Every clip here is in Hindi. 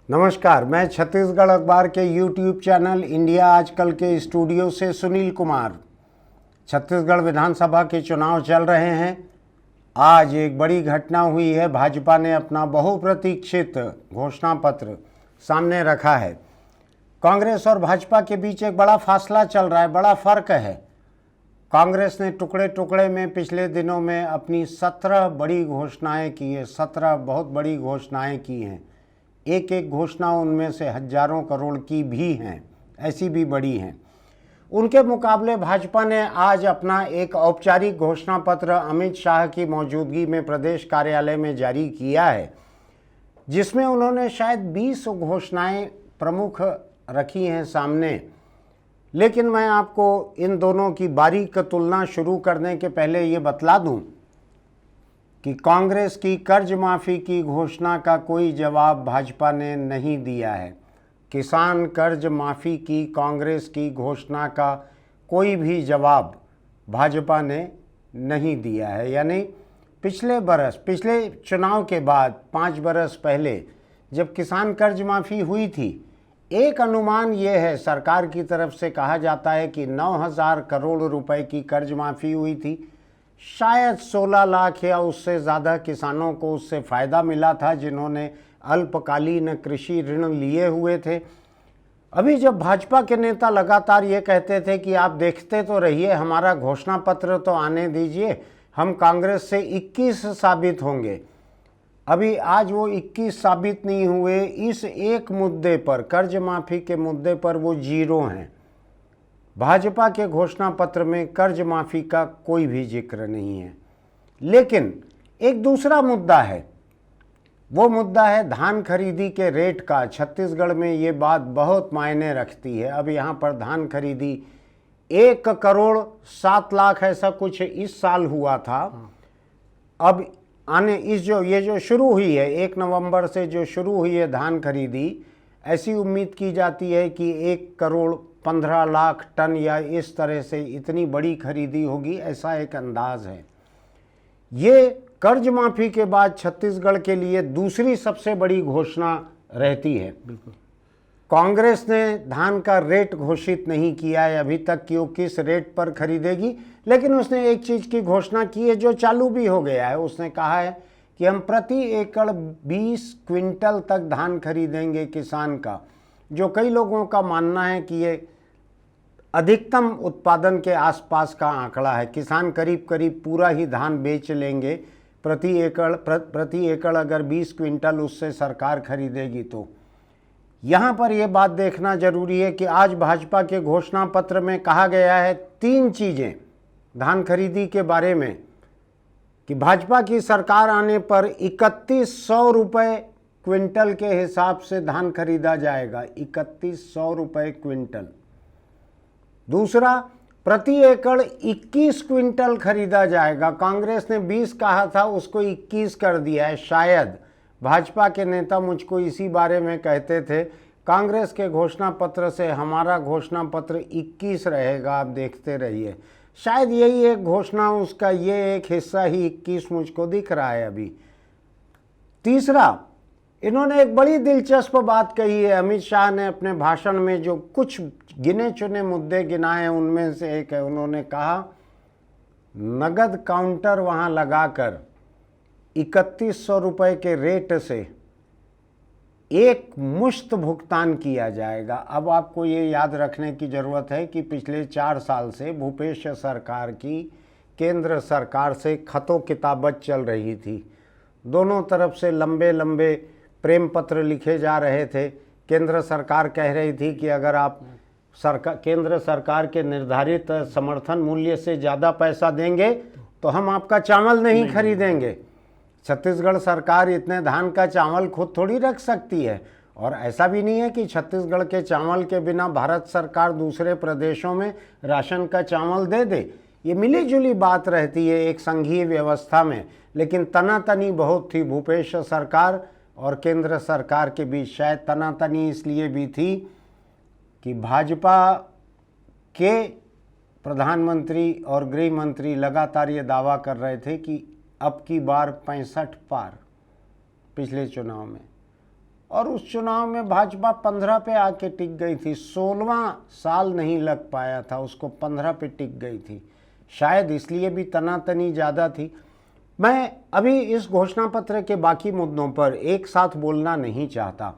नमस्कार, मैं छत्तीसगढ़ अखबार के यूट्यूब चैनल इंडिया आजकल के स्टूडियो से सुनील कुमार। छत्तीसगढ़ विधानसभा के चुनाव चल रहे हैं। आज एक बड़ी घटना हुई है। भाजपा ने अपना बहुप्रतीक्षित घोषणा पत्र सामने रखा है। कांग्रेस और भाजपा के बीच एक बड़ा फासला चल रहा है, बड़ा फर्क है। कांग्रेस ने टुकड़े टुकड़े में पिछले दिनों में अपनी 17 बड़ी घोषणाएं की है। 17 बहुत बड़ी घोषणाएं की हैं। एक एक घोषणा उनमें से हजारों करोड़ की भी हैं, ऐसी भी बड़ी हैं। उनके मुकाबले भाजपा ने आज अपना एक औपचारिक घोषणा पत्र अमित शाह की मौजूदगी में प्रदेश कार्यालय में जारी किया है, जिसमें उन्होंने शायद 20 घोषणाएं प्रमुख रखी हैं सामने। लेकिन मैं आपको इन दोनों की बारीक तुलना शुरू करने के पहले ये बतला दूं कि कांग्रेस की कर्ज माफ़ी की घोषणा का कोई जवाब भाजपा ने नहीं दिया है। किसान कर्ज माफ़ी की कांग्रेस की घोषणा का कोई भी जवाब भाजपा ने नहीं दिया है। यानी पिछले चुनाव के बाद 5 बरस पहले जब किसान कर्ज माफ़ी हुई थी, एक अनुमान ये है, सरकार की तरफ से कहा जाता है कि 9,000 करोड़ रुपए की कर्ज माफ़ी हुई थी। शायद 16 लाख या उससे ज़्यादा किसानों को उससे फ़ायदा मिला था, जिन्होंने अल्पकालीन कृषि ऋण लिए हुए थे। अभी जब भाजपा के नेता लगातार ये कहते थे कि आप देखते तो रहिए, हमारा घोषणा पत्र तो आने दीजिए, हम कांग्रेस से 21 साबित होंगे। अभी आज वो 21 साबित नहीं हुए। इस एक मुद्दे पर, कर्ज माफ़ी के मुद्दे पर वो 0 हैं। भाजपा के घोषणा पत्र में कर्ज माफ़ी का कोई भी जिक्र नहीं है। लेकिन एक दूसरा मुद्दा है, वो मुद्दा है धान खरीदी के रेट का। छत्तीसगढ़ में ये बात बहुत मायने रखती है। अब यहाँ पर धान खरीदी 1 करोड़ 7 लाख ऐसा कुछ इस साल हुआ था। अब ये जो शुरू हुई है 1 नवंबर से जो शुरू हुई है धान खरीदी, ऐसी उम्मीद की जाती है कि 1 करोड़ 15 लाख टन या इस तरह से इतनी बड़ी खरीदी होगी, ऐसा एक अंदाज है। ये कर्ज माफ़ी के बाद छत्तीसगढ़ के लिए दूसरी सबसे बड़ी घोषणा रहती है। बिल्कुल। कांग्रेस ने धान का रेट घोषित नहीं किया है अभी तक कि वो किस रेट पर खरीदेगी, लेकिन उसने एक चीज़ की घोषणा की है जो चालू भी हो गया है। उसने कहा है कि हम प्रति एकड़ 20 क्विंटल तक धान खरीदेंगे किसान का, जो कई लोगों का मानना है कि ये अधिकतम उत्पादन के आसपास का आंकड़ा है। किसान करीब करीब पूरा ही धान बेच लेंगे प्रति एकड़ अगर 20 क्विंटल उससे सरकार खरीदेगी तो। यहाँ पर यह बात देखना जरूरी है कि आज भाजपा के घोषणा पत्र में कहा गया है 3 चीज़ें धान खरीदी के बारे में, कि भाजपा की सरकार आने पर 3100 रुपये क्विंटल के हिसाब से धान खरीदा जाएगा। 3100 रुपये क्विंटल। दूसरा, प्रति एकड़ 21 क्विंटल खरीदा जाएगा। कांग्रेस ने 20 कहा था, उसको 21 कर दिया है। शायद भाजपा के नेता मुझको इसी बारे में कहते थे, कांग्रेस के घोषणा पत्र से हमारा घोषणा पत्र 21 रहेगा, आप देखते रहिए। शायद यही एक घोषणा, उसका ये एक हिस्सा ही 21 मुझको दिख रहा है अभी। तीसरा, इन्होंने एक बड़ी दिलचस्प बात कही है। अमित शाह ने अपने भाषण में जो कुछ गिने चुने मुद्दे गिनाए हैं उनमें से एक है, उन्होंने कहा नगद काउंटर वहाँ लगाकर 3100 रुपये के रेट से एक मुश्त भुगतान किया जाएगा। अब आपको ये याद रखने की ज़रूरत है कि पिछले 4 साल से भूपेश सरकार की केंद्र सरकार से खतों किताबत चल रही थी। दोनों तरफ से लंबे लंबे प्रेम पत्र लिखे जा रहे थे। केंद्र सरकार कह रही थी कि अगर आप केंद्र सरकार के निर्धारित समर्थन मूल्य से ज़्यादा पैसा देंगे तो हम आपका चावल नहीं खरीदेंगे। छत्तीसगढ़ सरकार इतने धान का चावल खुद थोड़ी रख सकती है, और ऐसा भी नहीं है कि छत्तीसगढ़ के चावल के बिना भारत सरकार दूसरे प्रदेशों में राशन का चावल दे दे। ये मिली जुली बात रहती है एक संघीय व्यवस्था में, लेकिन तनातनी बहुत थी भूपेश सरकार और केंद्र सरकार के बीच। शायद तनातनी इसलिए भी थी कि भाजपा के प्रधानमंत्री और गृह मंत्री लगातार ये दावा कर रहे थे कि अब की बार 65 पार पिछले चुनाव में, और उस चुनाव में भाजपा 15 पे आके टिक गई थी। 16वां साल नहीं लग पाया था उसको, 15 पे टिक गई थी। शायद इसलिए भी तनातनी ज़्यादा थी। मैं अभी इस घोषणा पत्र के बाकी मुद्दों पर एक साथ बोलना नहीं चाहता।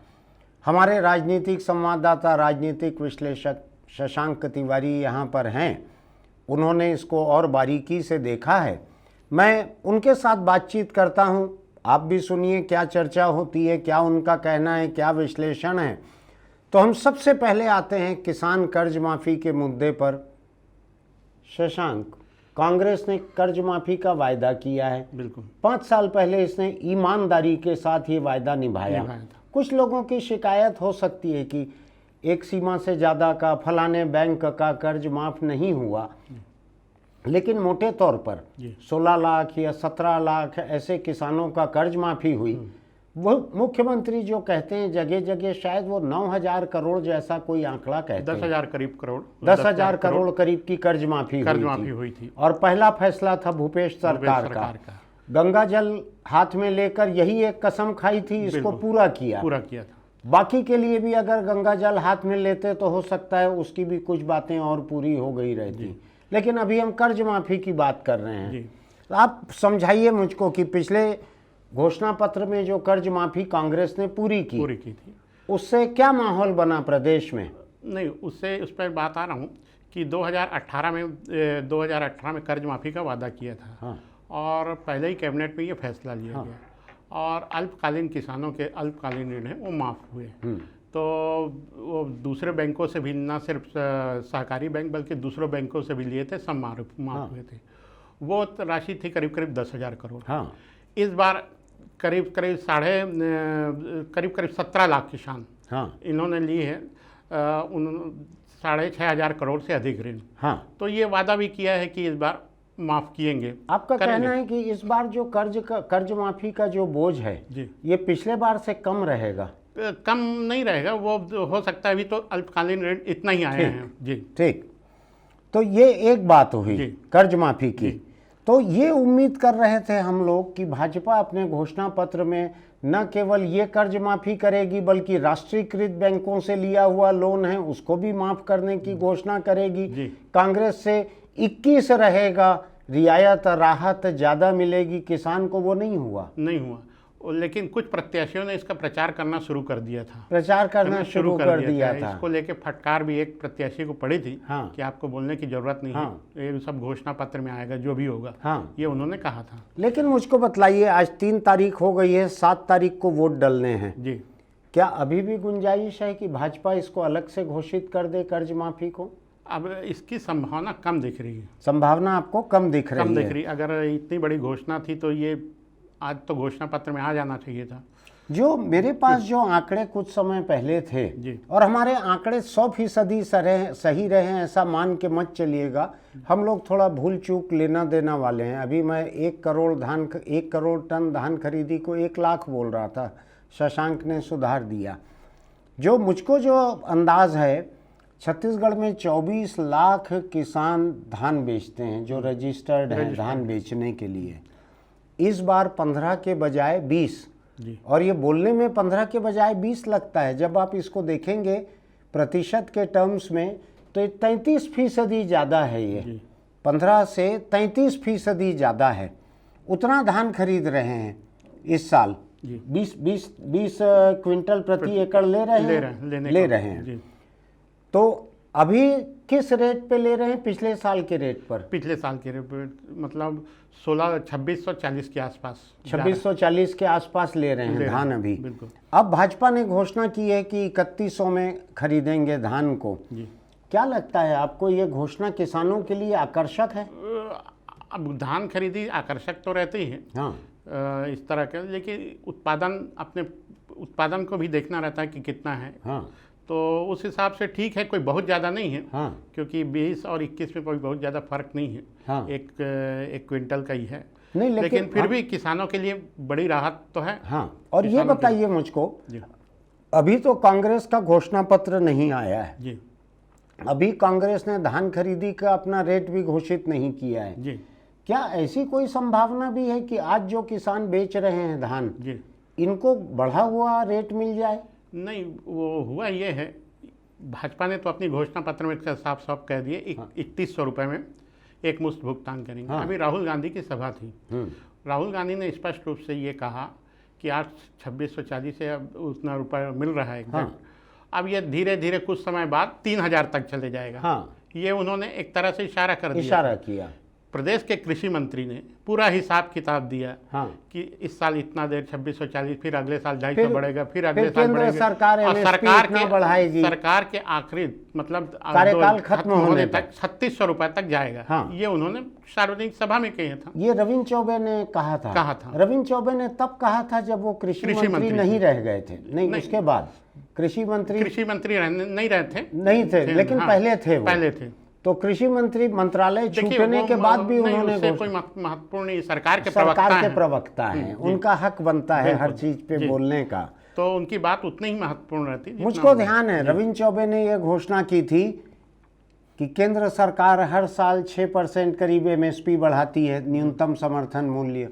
हमारे राजनीतिक संवाददाता, राजनीतिक विश्लेषक शशांक तिवारी यहाँ पर हैं। उन्होंने इसको और बारीकी से देखा है। मैं उनके साथ बातचीत करता हूँ, आप भी सुनिए क्या चर्चा होती है, क्या उनका कहना है, क्या विश्लेषण है। तो हम सबसे पहले आते हैं किसान कर्ज माफ़ी के मुद्दे पर। शशांक, कांग्रेस ने कर्ज माफ़ी का वायदा किया है। बिल्कुल 5 साल पहले इसने ईमानदारी के साथ ये वायदा निभाया था। कुछ लोगों की शिकायत हो सकती है कि एक सीमा से ज़्यादा का, फलाने बैंक का कर्ज माफ़ नहीं हुआ, लेकिन मोटे तौर पर 16 लाख या 17 लाख ऐसे किसानों का कर्ज माफ़ी हुई। वो मुख्यमंत्री जो कहते हैं जगह जगह, शायद वो 9,000 करोड़ जैसा कोई आंकड़ा कहते हैं, 10,000 करीब करोड़, 10,000 करोड़ करीब की कर्ज माफ़ी हुई थी। और पहला फैसला था भूपेश सरकार का। गंगा जल हाथ में लेकर यही एक कसम खाई थी, इसको पूरा किया था। बाकी के लिए भी अगर गंगा जल हाथ में लेते तो हो सकता है उसकी भी कुछ बातें और पूरी हो गई रहती, लेकिन अभी हम कर्ज माफ़ी की बात कर रहे हैं। तो आप समझाइए मुझको कि पिछले घोषणा पत्र में जो कर्ज माफ़ी कांग्रेस ने पूरी की थी, उससे क्या माहौल बना प्रदेश में? नहीं, उससे उस पर बात आ रहा हूँ कि 2018 में कर्ज माफ़ी का वादा किया था। हाँ। और पहले ही कैबिनेट में ये फैसला लिया गया और अल्पकालीन किसानों के अल्पकालीन ऋण है वो माफ़ हुए। तो वो दूसरे बैंकों से भी, ना सिर्फ सहकारी बैंक बल्कि दूसरों बैंकों से भी लिए थे, सब माफ़ हुए थे। वो राशि थी करीब 10,000 करोड़। इस बार करीब 17 लाख किसान इन्होंने ली है 6,500 करोड़ से अधिक ऋण। तो ये वादा भी किया है कि इस बार माफ़ किएंगे। आपका कहना है कि इस बार जो कर्ज माफ़ी का जो बोझ है ये पिछले बार से कम रहेगा? कम नहीं रहेगा, वो हो सकता है। अभी तो अल्पकालीन ऋण इतना ही आए हैं। जी ठीक, तो ये एक बात हुई कर्ज माफ़ी की। तो ये उम्मीद कर रहे थे हम लोग कि भाजपा अपने घोषणा पत्र में न केवल ये कर्ज माफ़ी करेगी बल्कि राष्ट्रीयकृत बैंकों से लिया हुआ लोन है उसको भी माफ़ करने की घोषणा करेगी। कांग्रेस से 21 रहेगा, रियायत राहत ज़्यादा मिलेगी किसान को, वो नहीं हुआ। लेकिन कुछ प्रत्याशियों ने इसका प्रचार करना शुरू कर दिया था। प्रचार करना शुरू कर दिया था। इसको लेके फटकार भी एक प्रत्याशी को पड़ी थी कि आपको बोलने की जरूरत नहीं है, ये सब घोषणा पत्र में आएगा जो भी होगा। ये उन्होंने कहा था। लेकिन मुझको बतलाइए, आज 3 तारीख हो गई है, 7 तारीख को वोट डलने हैं। क्या अभी भी गुंजाइश है कि भाजपा इसको अलग से घोषित कर दे कर्ज माफी को? अब इसकी संभावना कम दिख रही है। संभावना आपको कम दिख रही है? अगर इतनी बड़ी घोषणा थी तो ये आज तो घोषणा पत्र में आ जाना चाहिए था। जो मेरे पास जो आंकड़े कुछ समय पहले थे, और हमारे आंकड़े 100% सही रहे हैं ऐसा मान के मत चलिएगा, हम लोग थोड़ा भूल चूक लेना देना वाले हैं। अभी मैं 1 करोड़ टन धान खरीदी को 1 लाख बोल रहा था, शशांक ने सुधार दिया। जो मुझको जो अंदाज है, छत्तीसगढ़ में 24 लाख किसान धान बेचते हैं जो रजिस्टर्ड हैं धान बेचने के लिए। इस बार 15 के बजाय 20, और ये बोलने में 15 के बजाय 20 लगता है, जब आप इसको देखेंगे प्रतिशत के टर्म्स में तो 33% ज़्यादा है। ये 15 से 33% ज़्यादा है। उतना धान खरीद रहे हैं इस साल, 20 क्विंटल प्रति एकड़ ले रहे हैं। तो अभी किस रेट पे ले रहे हैं? पिछले साल के रेट पर? पिछले साल के रेट पर मतलब 2640 के आसपास, 2640 के आसपास ले रहे हैं धान अभी। अब भाजपा ने घोषणा की है कि 3100 में खरीदेंगे धान को। क्या लगता है आपको, ये घोषणा किसानों के लिए आकर्षक है? अब धान खरीदी आकर्षक तो रहते ही है इस तरह के, लेकिन अपने उत्पादन को भी देखना रहता है कि कितना है। तो उस हिसाब से ठीक है, कोई बहुत ज़्यादा नहीं है। क्योंकि 20 और 21 में कोई बहुत ज़्यादा फर्क नहीं है। एक क्विंटल का ही है। नहीं, लेकिन फिर भी किसानों के लिए बड़ी राहत तो है। और ये बताइए मुझको, अभी तो कांग्रेस का घोषणा पत्र नहीं आया है। अभी कांग्रेस ने धान खरीदी का अपना रेट भी घोषित नहीं किया है। क्या ऐसी कोई संभावना भी है कि आज जो किसान बेच रहे हैं धान, इनको बढ़ा हुआ रेट मिल जाए? नहीं, वो हुआ ये है, भाजपा ने तो अपनी घोषणा पत्र में साफ साफ कह दिए 3100 रुपये में एक मुश्त भुगतान करेंगे। अभी राहुल गांधी की सभा थी, राहुल गांधी ने स्पष्ट रूप से ये कहा कि आज 2640 से अब उतना रुपया मिल रहा है एग्जैक्ट, अब ये धीरे धीरे कुछ समय बाद 3000 तक चले जाएगा। ये उन्होंने एक तरह से इशारा किया। प्रदेश के कृषि मंत्री ने पूरा हिसाब किताब दिया कि इस साल इतना देर 2640, फिर अगले साल 250 बढ़ेगा, फिर अगले साल बढ़ेगा, और सरकार के आखिरी मतलब कार्यकाल खत्म होने तक 3600 रुपए तक जाएगा। ये उन्होंने सार्वजनिक सभा में कहे था। ये रविंद्र चौबे ने कहा था। रविंद्र चौबे ने तब कहा था जब वो कृषि मंत्री नहीं रह गए थे। नहीं, उसके बाद कृषि मंत्री नहीं थे, लेकिन पहले थे। तो कृषि मंत्री मंत्रालय छूटने के बाद भी उन्होंने कोई महत्वपूर्ण सरकार के प्रवक्ता हैं, उनका हक बनता है हर चीज पे बोलने का, तो उनकी बात उतनी ही महत्वपूर्ण रहती है। मुझको ध्यान है रविंद्र चौबे ने यह घोषणा की थी कि केंद्र सरकार हर साल 6% करीब MSP बढ़ाती है, न्यूनतम समर्थन मूल्य।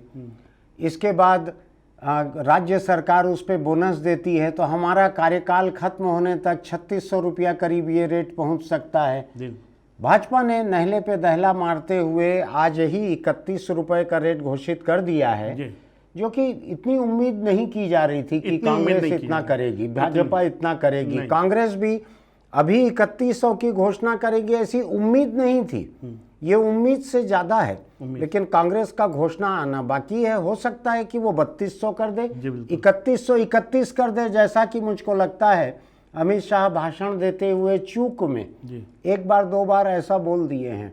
इसके बाद राज्य सरकार उस पर बोनस देती है, तो हमारा कार्यकाल खत्म होने तक 3600 रुपया करीब ये रेट पहुंच सकता है। भाजपा ने नहले पे दहला मारते हुए आज ही 31 रुपए का रेट घोषित कर दिया है, जो कि इतनी उम्मीद नहीं की जा रही थी कि कांग्रेस इतना करेगी, भाजपा इतना करेगी। कांग्रेस भी अभी 3100 की घोषणा करेगी ऐसी उम्मीद नहीं थी, ये उम्मीद से ज़्यादा है। लेकिन कांग्रेस का घोषणा आना बाकी है। हो सकता है कि वो 3200 कर दे, 3131 कर दे, जैसा कि मुझको लगता है अमित शाह भाषण देते हुए चूक में एक बार दो बार ऐसा बोल दिए हैं,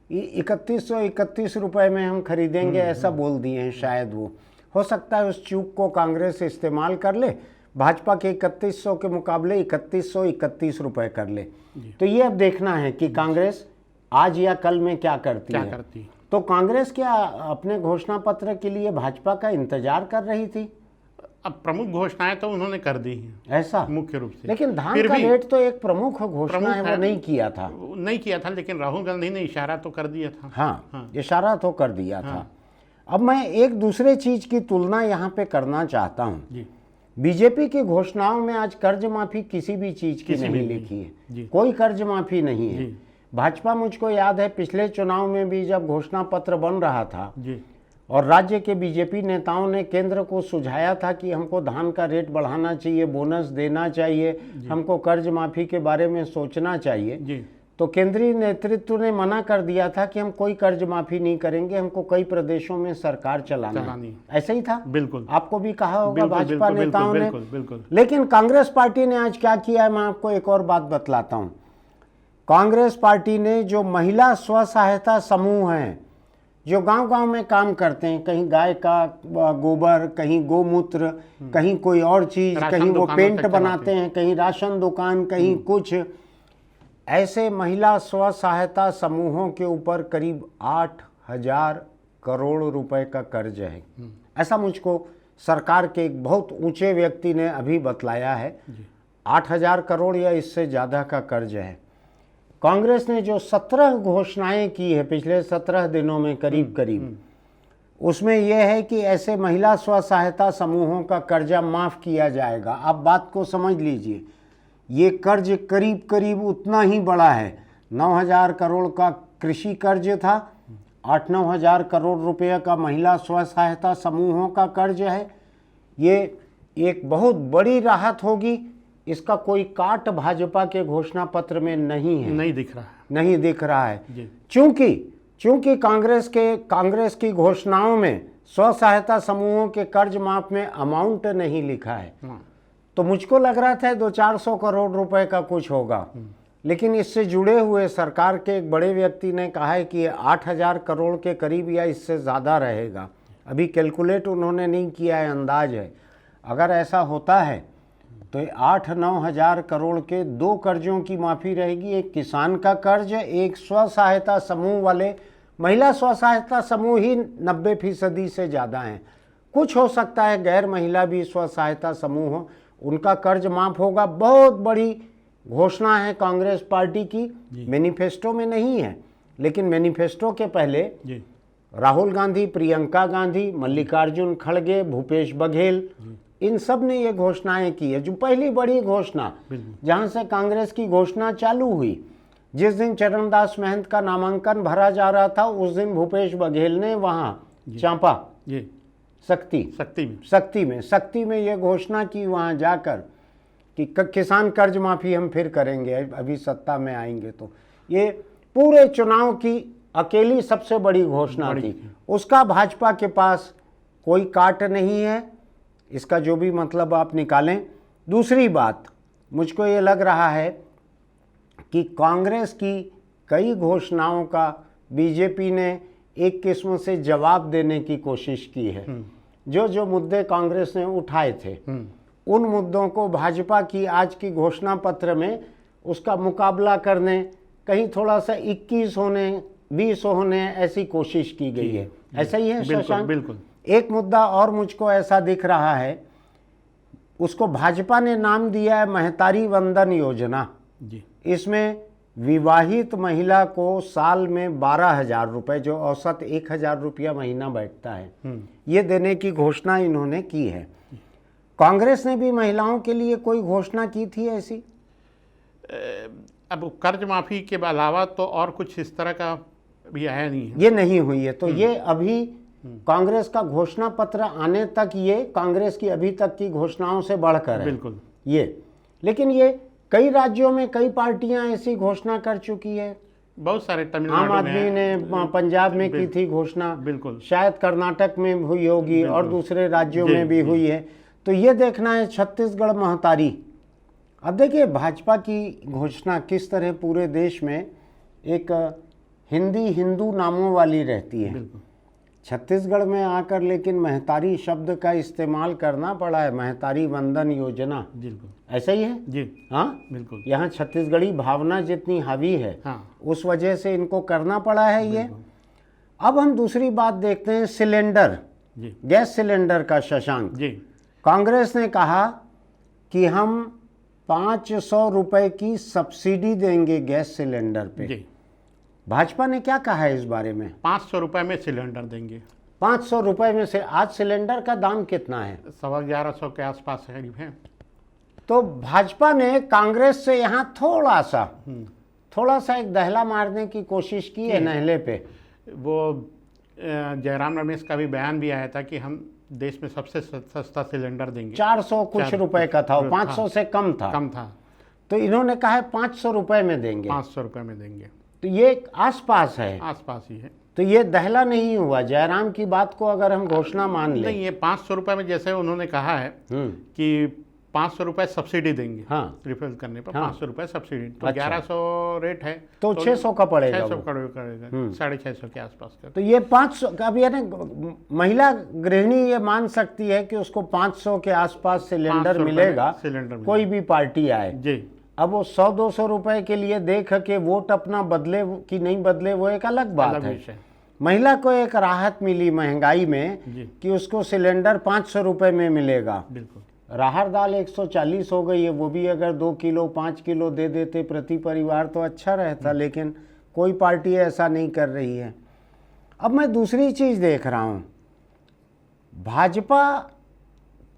3131 रुपए में हम खरीदेंगे, ऐसा बोल दिए हैं। शायद वो हो सकता है उस चूक को कांग्रेस इस्तेमाल कर ले, भाजपा के 3100 के मुकाबले 3131 रुपए कर ले। तो ये अब देखना है कि कांग्रेस आज या कल में क्या करती है। तो कांग्रेस क्या अपने घोषणा पत्र के लिए भाजपा का इंतजार कर रही थी? अब प्रमुख घोषणाएं तो उन्होंने कर दी हैं, ऐसा मुख्य रूप से। लेकिन धान का रेट तो एक प्रमुख घोषणा है, वो नहीं किया था। लेकिन राहुल गांधी ने इशारा तो कर दिया था। हाँ, इशारा तो कर दिया था। अब मैं एक दूसरे चीज की तुलना यहाँ पे करना चाहता हूँ। बीजेपी की घोषणाओं में आज कर्ज माफी किसी भी चीज की नहीं लिखी है, कोई कर्ज माफी नहीं है। भाजपा, मुझको याद है पिछले चुनाव में भी जब घोषणा पत्र बन रहा था और राज्य के बीजेपी नेताओं ने केंद्र को सुझाया था कि हमको धान का रेट बढ़ाना चाहिए, बोनस देना चाहिए, हमको कर्ज माफी के बारे में सोचना चाहिए, तो केंद्रीय नेतृत्व ने मना कर दिया था कि हम कोई कर्ज माफी नहीं करेंगे, हमको कई प्रदेशों में सरकार चलाना है। ऐसा ही था, बिल्कुल। आपको भी कहा होगा भाजपा नेताओं ने। लेकिन कांग्रेस पार्टी ने आज क्या किया है, मैं आपको एक और बात बतलाता हूँ। कांग्रेस पार्टी ने जो महिला स्व सहायता समूह हैं, जो गांव-गांव में काम करते हैं, कहीं गाय का गोबर, कहीं गोमूत्र, कहीं कोई और चीज, कहीं वो पेंट बनाते हैं, कहीं राशन दुकान, कहीं कुछ, ऐसे महिला स्व सहायता समूहों के ऊपर करीब 8000 करोड़ रुपए का कर्ज है। ऐसा मुझको सरकार के एक बहुत ऊंचे व्यक्ति ने अभी बतलाया है। 8000 करोड़ या इससे ज़्यादा का कर्ज है। कांग्रेस ने जो 17 घोषणाएं की है पिछले 17 दिनों में करीब, उसमें यह है कि ऐसे महिला स्व सहायता समूहों का कर्जा माफ़ किया जाएगा। आप बात को समझ लीजिए, ये कर्ज करीब उतना ही बड़ा है। 9000 करोड़ का कृषि कर्ज था, 8-9 हज़ार करोड़ रुपये का महिला स्व सहायता समूहों का कर्ज है। ये एक बहुत बड़ी राहत होगी। इसका कोई काट भाजपा के घोषणा पत्र में नहीं है, नहीं दिख रहा है। चूंकि कांग्रेस की घोषणाओं में स्व सहायता समूहों के कर्ज माफ में अमाउंट नहीं लिखा है, तो मुझको लग रहा था 200-400 करोड़ रुपए का कुछ होगा। लेकिन इससे जुड़े हुए सरकार के एक बड़े व्यक्ति ने कहा है कि 8000 करोड़ के करीब या इससे ज़्यादा रहेगा। अभी कैलकुलेट उन्होंने नहीं किया है, अंदाज है। अगर ऐसा होता है तो 8-9 हज़ार करोड़ के 2 कर्जों की माफ़ी रहेगी। एक किसान का कर्ज, एक स्व सहायता समूह वाले। महिला स्व सहायता समूह ही 90% से ज़्यादा हैं। कुछ हो सकता है गैर महिला भी स्व सहायता समूह हो, उनका कर्ज माफ़ होगा। बहुत बड़ी घोषणा है कांग्रेस पार्टी की, मैनिफेस्टो में नहीं है, लेकिन मैनिफेस्टो के पहले राहुल गांधी, प्रियंका गांधी, मल्लिकार्जुन खड़गे, भूपेश बघेल, इन सब ने ये घोषणाएं की है। जो पहली बड़ी घोषणा जहां से कांग्रेस की घोषणा चालू हुई, जिस दिन चरणदास महंत का नामांकन भरा जा रहा था, उस दिन भूपेश बघेल ने वहां चांपा शक्ति में ये घोषणा की वहां जाकर कि किसान कर्ज माफी हम फिर करेंगे, अभी सत्ता में आएंगे। तो ये पूरे चुनाव की अकेली सबसे बड़ी घोषणा थी। उसका भाजपा के पास कोई काट नहीं है, इसका जो भी मतलब आप निकालें। दूसरी बात, मुझको ये लग रहा है कि कांग्रेस की कई घोषणाओं का बीजेपी ने एक किस्म से जवाब देने की कोशिश की है। जो मुद्दे कांग्रेस ने उठाए थे, उन मुद्दों को भाजपा की आज की घोषणा पत्र में उसका मुकाबला करने, कहीं थोड़ा सा 21 होने 20 होने ऐसी कोशिश की गई है। ऐसा ही है शशांक? बिल्कुल। एक मुद्दा और मुझको ऐसा दिख रहा है, उसको भाजपा ने नाम दिया है महतारी वंदन योजना जी। इसमें विवाहित महिला को साल में 12,000 रुपये, जो औसत 1,000 रुपया महीना बैठता है, ये देने की घोषणा इन्होंने की है। कांग्रेस ने भी महिलाओं के लिए कोई घोषणा की थी ऐसी? अब कर्ज माफी के अलावा तो और कुछ इस तरह का भी आया नहीं है। ये नहीं हुई है। तो ये अभी कांग्रेस का घोषणा पत्र आने तक ये कांग्रेस की अभी तक की घोषणाओं से बढ़कर है। बिल्कुल ये, लेकिन ये कई राज्यों में कई पार्टियां ऐसी घोषणा कर चुकी है। बहुत सारे तमिलनाडु आम आदमी ने पंजाब में की थी घोषणा, बिल्कुल, शायद कर्नाटक में हुई होगी और दूसरे राज्यों में भी हुई है। तो ये देखना है छत्तीसगढ़ महतारी। अब देखिए भाजपा की घोषणा किस तरह पूरे देश में एक हिंदू नामों वाली रहती है। छत्तीसगढ़ में आकर लेकिन महतारी शब्द का इस्तेमाल करना पड़ा है, महतारी वंदन योजना। ऐसा ही है जी। हाँ बिल्कुल, यहाँ छत्तीसगढ़ी भावना जितनी हावी है, उस वजह से इनको करना पड़ा है ये। अब हम दूसरी बात देखते हैं, सिलेंडर, गैस सिलेंडर का। शशांक जी, कांग्रेस ने कहा कि हम 500 रुपए की सब्सिडी देंगे गैस सिलेंडर पे। जी। भाजपा ने क्या कहा है इस बारे में? 500 रुपए में सिलेंडर देंगे। 500 रुपए में से आज सिलेंडर का दाम कितना है? 1150 के आसपास करीब है। तो भाजपा ने कांग्रेस से यहाँ थोड़ा सा एक दहला मारने की कोशिश की है नहले पे। वो जयराम रमेश का भी बयान भी आया था कि हम देश में सबसे सस्ता सिलेंडर देंगे। 400 कुछ रुपए का था, 500 से कम था। तो इन्होंने कहा है 500 रुपए में देंगे। 500 रुपए में देंगे। तो ये आसपास है, आसपास ही है। तो ये दहला नहीं हुआ। जयराम की बात को अगर हम घोषणा मान लें, नहीं, ये 500 रुपए में जैसे उन्होंने कहा है कि 500 रुपए सब्सिडी देंगे। रिफिल करने पर 500 रुपए सब्सिडी, तो 1100 रेट है तो 600 का पड़ेगा, 600 करेगा, 650 के आसपास का। तो ये 500 का, अब यानी महिला गृहिणी ये मान सकती है कि उसको 500 के आसपास सिलेंडर मिलेगा, कोई भी पार्टी आए जी। अब वो 100-200 रुपए के लिए देख के वोट अपना बदले कि नहीं बदले, वो एक अलग बात है। महिला को एक राहत मिली महंगाई में कि उसको सिलेंडर 500 रुपए में मिलेगा। बिल्कुल। राहर दाल 140 हो गई है, वो भी अगर 2 किलो 5 किलो दे देते प्रति परिवार तो अच्छा रहता, लेकिन कोई पार्टी ऐसा नहीं कर रही है। अब मैं दूसरी चीज़ देख रहा हूँ, भाजपा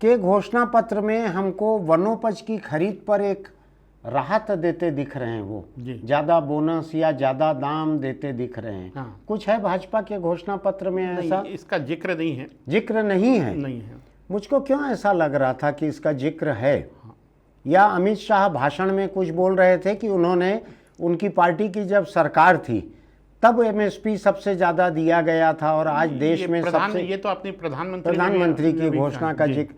के घोषणा पत्र में हमको वनोपज की खरीद पर एक राहत देते दिख रहे हैं, वो ज़्यादा बोनस या ज़्यादा दाम देते दिख रहे हैं। कुछ है भाजपा के घोषणा पत्र में ऐसा? इसका जिक्र नहीं है। जिक्र नहीं है? नहीं है। मुझको क्यों ऐसा लग रहा था कि इसका जिक्र है? या अमित शाह भाषण में कुछ बोल रहे थे कि उन्होंने, उनकी पार्टी की जब सरकार थी तब एमएसपी सबसे ज़्यादा दिया गया था और आज देश में सबसे, ये तो अपनी प्रधानमंत्री की घोषणा का जिक्र।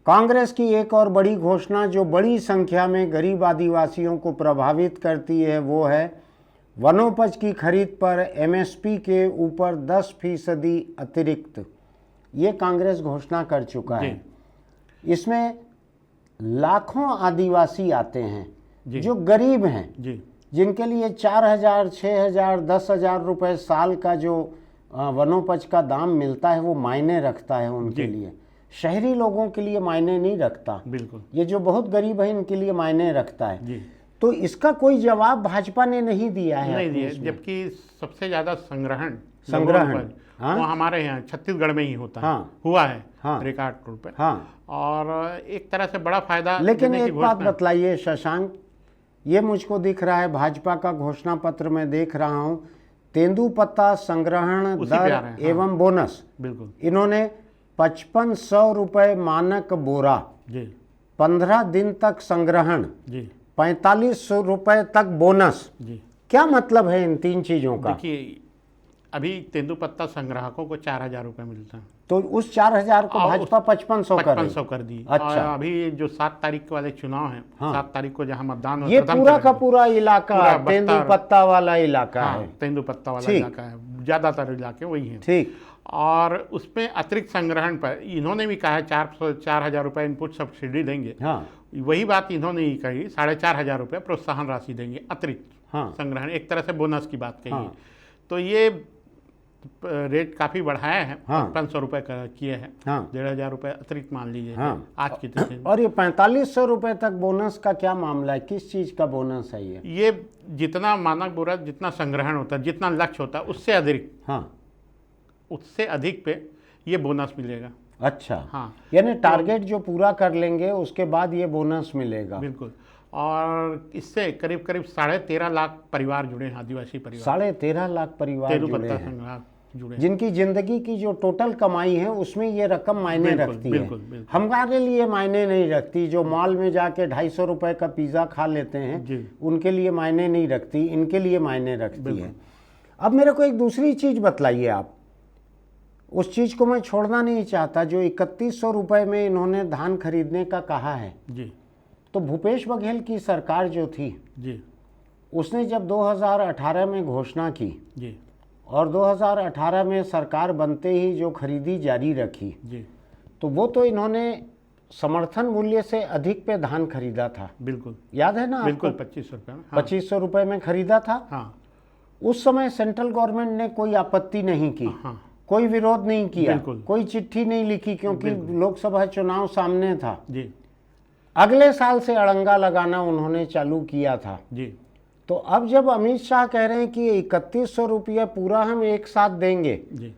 कांग्रेस की एक और बड़ी घोषणा जो बड़ी संख्या में गरीब आदिवासियों को प्रभावित करती है, वो है वनोपज की खरीद पर एमएसपी के ऊपर 10% अतिरिक्त। ये कांग्रेस घोषणा कर चुका है। इसमें लाखों आदिवासी आते हैं जो गरीब हैं, जिनके लिए 4,000, 6,000, 10,000 रुपए साल का जो वनोपज का दाम मिलता है वो मायने रखता है उनके लिए। शहरी लोगों के लिए मायने नहीं रखता। बिल्कुल। ये जो बहुत गरीब है इनके लिए मायने रखता है। तो इसका कोई जवाब भाजपा ने नहीं दिया है। नहीं दिया, जबकि सबसे ज़्यादा संग्रहण हाँ? वो हमारे यहाँ छत्तीसगढ़ में ही होता है। हाँ। हुआ है। हाँ। रिकॉर्ड तौर पे। हाँ। और एक तरह से बड़ा फायदा। लेकिन एक बात बतलाइए शशांक, ये मुझको दिख रहा है भाजपा का घोषणा पत्र में देख रहा हूं, तेंदुपत्ता संग्रहण दर एवं बोनस, बिल्कुल इन्होंने 5500 रुपए मानक बोरा जी, 15 दिन तक संग्रहण जी, 4500 रुपए तक बोनस। जी। क्या मतलब है इन तीन चीजों का? देखिए, अभी तेंदुपत्ता संग्राहकों को 4000 रुपये मिलता है, तो उस 4000 को भाजपा 5500 कर रही। 5500 कर दी। अच्छा। और अभी जो 7 तारीख वाले चुनाव हैं, हाँ। 7 तारीख को जहां मतदान ये होता है, पूरा का पूरा इलाका पूरा बस्तर- तेंदुपत्ता वाला इलाका है। तेंदुपत्ता वाला ठीक। इलाका है, ज़्यादातर इलाके वही हैं। ठीक। और उसमें अतिरिक्त संग्रहण पर इन्होंने भी कहा है 4,000 रुपये इनपुट सब्सिडी देंगे। हाँ। वही बात इन्होंने ही कही, 4,500 रुपये प्रोत्साहन राशि देंगे अतिरिक्त। हाँ। संग्रहण एक तरह से बोनस की बात कही। हाँ। तो ये रेट काफ़ी बढ़ाया है। हाँ। 500 रुपये का किए हैं। हाँ। 1,500 रुपये अतिरिक्त मान लीजिए। हाँ। आज की तिथि में। और ये 4500 रुपए तक बोनस का क्या मामला है? किस चीज का बोनस है ये जितना मानक बोरा, जितना संग्रहण होता है, जितना लक्ष्य होता है, उससे अतिरिक्त, हाँ, उससे अधिक पे ये बोनस मिलेगा। अच्छा। हाँ। यानी टारगेट जो पूरा कर लेंगे उसके बाद ये बोनस मिलेगा। बिल्कुल। और इससे करीब करीब 13.5 लाख परिवार जुड़े हैं, आदिवासी परिवार। 13.5 लाख परिवार जुड़े तेंदुपत्ता हैं, संग्रह जुड़े हैं। जिनकी जिंदगी की जो टोटल कमाई है उसमें ये रकम मायने बिल्कुल, रखती बिल्कुल, है। बिल्कुल। हमारे लिए मायने नहीं रखती। जो मॉल में जाके 250 रुपए का पिज्जा खा लेते हैं, जी। उनके लिए मायने नहीं रखती, इनके लिए मायने रखती है। अब मेरे को एक दूसरी चीज बतलाइए आप, उस चीज को मैं छोड़ना नहीं चाहता, जो 3100 रुपए में इन्होंने धान खरीदने का कहा है। जी, तो भूपेश बघेल की सरकार जो थी, जी, उसने जब 2018 में घोषणा की जी, और 2018 में सरकार बनते ही जो खरीदी जारी रखी, जी, तो वो तो इन्होंने समर्थन मूल्य से अधिक पे धान खरीदा था। बिल्कुल, याद है ना आपको? बिल्कुल 2500 रुपये में। हाँ। 2500 रुपए में खरीदा था। हाँ। उस समय सेंट्रल गवर्नमेंट ने कोई आपत्ति नहीं की, हाँ। कोई विरोध नहीं किया, बिल्कुल। कोई चिट्ठी नहीं लिखी, क्योंकि लोकसभा चुनाव सामने था। जी, अगले साल से अड़ंगा लगाना उन्होंने चालू किया था। जी, तो अब जब अमित शाह कह रहे हैं कि 3100 रुपया पूरा हम एक साथ देंगे, जी,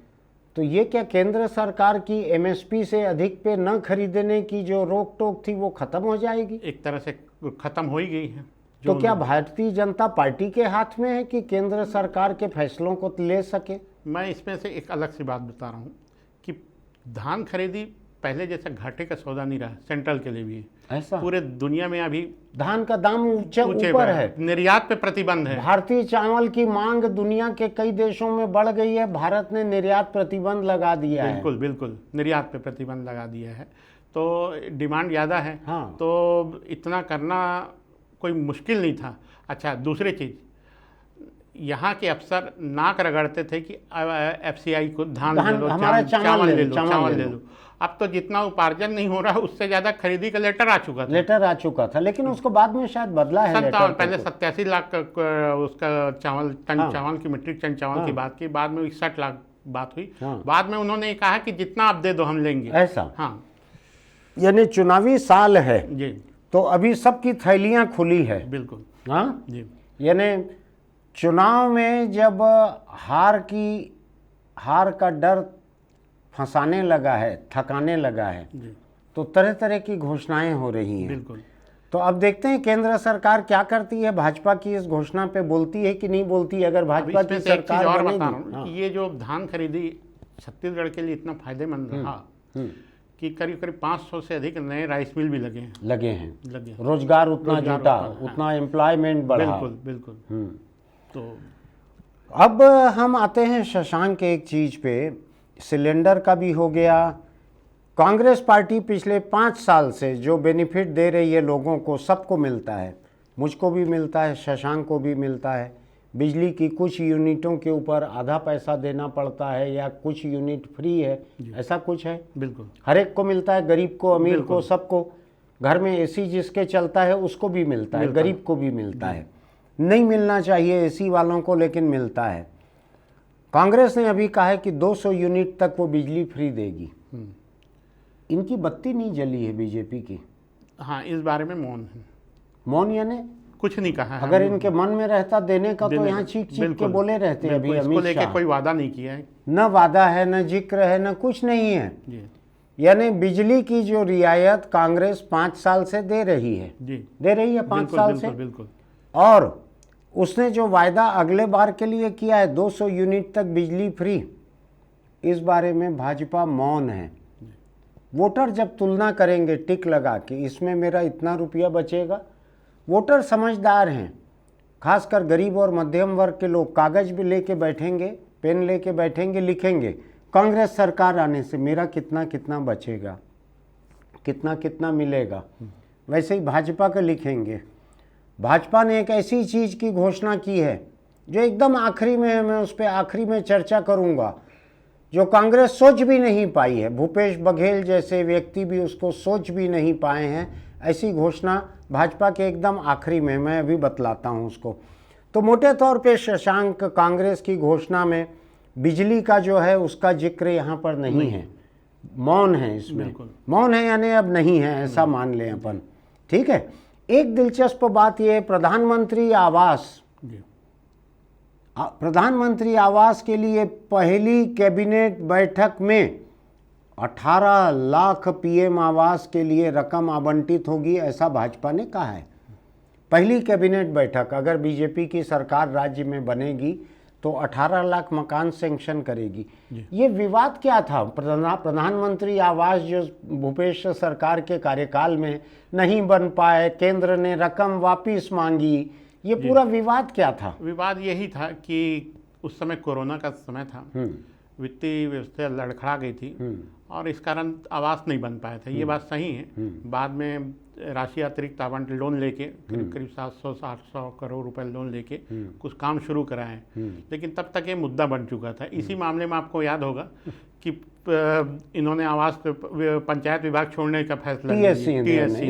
तो ये क्या केंद्र सरकार की एमएसपी से अधिक पे न खरीदने की जो रोक टोक थी वो खत्म हो जाएगी? एक तरह से खत्म हो ही गई है। तो क्या भारतीय जनता पार्टी के हाथ में है कि केंद्र सरकार के फैसलों को ले सके? मैं इसमें से एक अलग सी बात बता रहा हूँ कि धान खरीदी पहले जैसा घाटे का सौदा नहीं रहा, सेंट्रल के लिए भी। ऐसा पूरे दुनिया में अभी धान का दाम ऊंचे ऊंचे ऊपर पर है। निर्यात पे प्रतिबंध है। भारतीय चावल की मांग दुनिया के कई देशों में बढ़ गई है, भारत ने निर्यात प्रतिबंध लगा दिया है। बिल्कुल, बिल्कुल, निर्यात पे प्रतिबंध लगा दिया है, तो डिमांड ज़्यादा है। हाँ। तो इतना करना कोई मुश्किल नहीं था। अच्छा, दूसरी चीज़, यहाँ के अफसर नाक रगड़ते थे कि FCI को धान ले लो, हमारा चावल ले लो। अब तो जितना उपार्जन नहीं हो रहा, उससे ज़्यादा खरीदी का लेटर आ चुका था। लेकिन उसको बाद में शायद बदला है लेटर। पहले 87 लाख का उसका चावल, टन चावल की, मीट्रिक टन चावल की बात की, बाद में 61 लाख बात हुई। बाद में उन्होंने कहा कि जितना आप दे दो हम लेंगे। ऐसा? हाँ। यानी चुनावी साल है जी, तो अभी सबकी थैलियां खुली है। बिल्कुल। हाँ जी, यानी चुनाव में जब हार का डर फंसाने लगा है, थकाने लगा है, जी, तो तरह तरह की घोषणाएं हो रही हैं। बिल्कुल। तो अब देखते हैं केंद्र सरकार क्या करती है, भाजपा की इस घोषणा पे बोलती है कि नहीं बोलती। अगर भाजपा की सरकार और बनेगी, बता रहा हूँ कि ये जो धान खरीदी छत्तीसगढ़ के लिए इतना फायदेमंद रहा कि करीब करीब 500 से अधिक नए राइस मिल भी लगे हैं। रोजगार उतना जुटा, उतना एम्प्लॉयमेंट बढ़ा। बिल्कुल, बिल्कुल। तो अब हम आते हैं शशांक के एक चीज पे, सिलेंडर का भी हो गया। कांग्रेस पार्टी पिछले 5 साल से जो बेनिफिट दे रही है लोगों को, सबको मिलता है, मुझको भी मिलता है, शशांक को भी मिलता है। बिजली की कुछ यूनिटों के ऊपर आधा पैसा देना पड़ता है या कुछ यूनिट फ्री है, ऐसा कुछ है। बिल्कुल, हर एक को मिलता है, गरीब को, अमीर को, सबको। घर में एसी जिसके चलता है उसको भी मिलता है, गरीब को भी मिलता है। नहीं मिलना चाहिए एसी वालों को, लेकिन मिलता है। कांग्रेस ने अभी कहा है कि 200 यूनिट तक वो बिजली फ्री देगी। इनकी बत्ती नहीं जली है बीजेपी की। हाँ, इस बारे में मौन है। मौन यानी कुछ नहीं कहा है। अगर इनके मन में रहता देने का तो यहाँ चीख के बोले रहते। अभी इसको लेके कोई वादा नहीं किया है, न वादा है, न जिक्र है, न कुछ नहीं है। यानी बिजली की जो रियायत कांग्रेस 5 साल से दे रही है, दे रही है 5 साल से। बिल्कुल। और उसने जो वायदा अगले बार के लिए किया है 200 यूनिट तक बिजली फ्री, इस बारे में भाजपा मौन है। वोटर जब तुलना करेंगे टिक लगा के, इसमें मेरा इतना रुपया बचेगा, वोटर समझदार हैं, खासकर गरीब और मध्यम वर्ग के लोग कागज भी लेके बैठेंगे, पेन लेके बैठेंगे, लिखेंगे कांग्रेस सरकार आने से मेरा कितना कितना बचेगा, कितना कितना मिलेगा। वैसे ही भाजपा का लिखेंगे। भाजपा ने एक ऐसी चीज़ की घोषणा की है जो एकदम आखिरी में है, मैं उस पर आखिरी में चर्चा करूंगा, जो कांग्रेस सोच भी नहीं पाई है। भूपेश बघेल जैसे व्यक्ति भी उसको सोच भी नहीं पाए हैं। ऐसी घोषणा भाजपा के एकदम आखिरी में, मैं अभी बतलाता हूं उसको। तो मोटे तौर पे शशांक, कांग्रेस की घोषणा में बिजली का जो है उसका जिक्र यहाँ पर नहीं है, मौन है इसमें। मौन है यानी अब नहीं है, ऐसा मान लें अपन। ठीक है। एक दिलचस्प बात यह, प्रधानमंत्री आवास के लिए पहली कैबिनेट बैठक में 18 लाख पीएम आवास के लिए रकम आवंटित होगी, ऐसा भाजपा ने कहा है। पहली कैबिनेट बैठक अगर बीजेपी की सरकार राज्य में बनेगी तो 18 लाख मकान सैंक्शन करेगी। ये विवाद क्या था? प्रधानमंत्री आवास जो भूपेश सरकार के कार्यकाल में नहीं बन पाए, केंद्र ने रकम वापिस मांगी, ये पूरा विवाद क्या था? विवाद यही था कि उस समय कोरोना का समय था, वित्तीय व्यवस्था लड़खड़ा गई थी और इस कारण आवास नहीं बन पाए थे। ये बात सही है। बाद में राशि अतिरिक्त आवंटन लोन लेके करीब करीब 700-800 करोड़ रुपए लोन लेके कुछ काम शुरू कराए, लेकिन तब तक ये मुद्दा बन चुका था। इसी मामले में आपको याद होगा कि इन्होंने आवास पंचायत विभाग छोड़ने का फैसला लिया।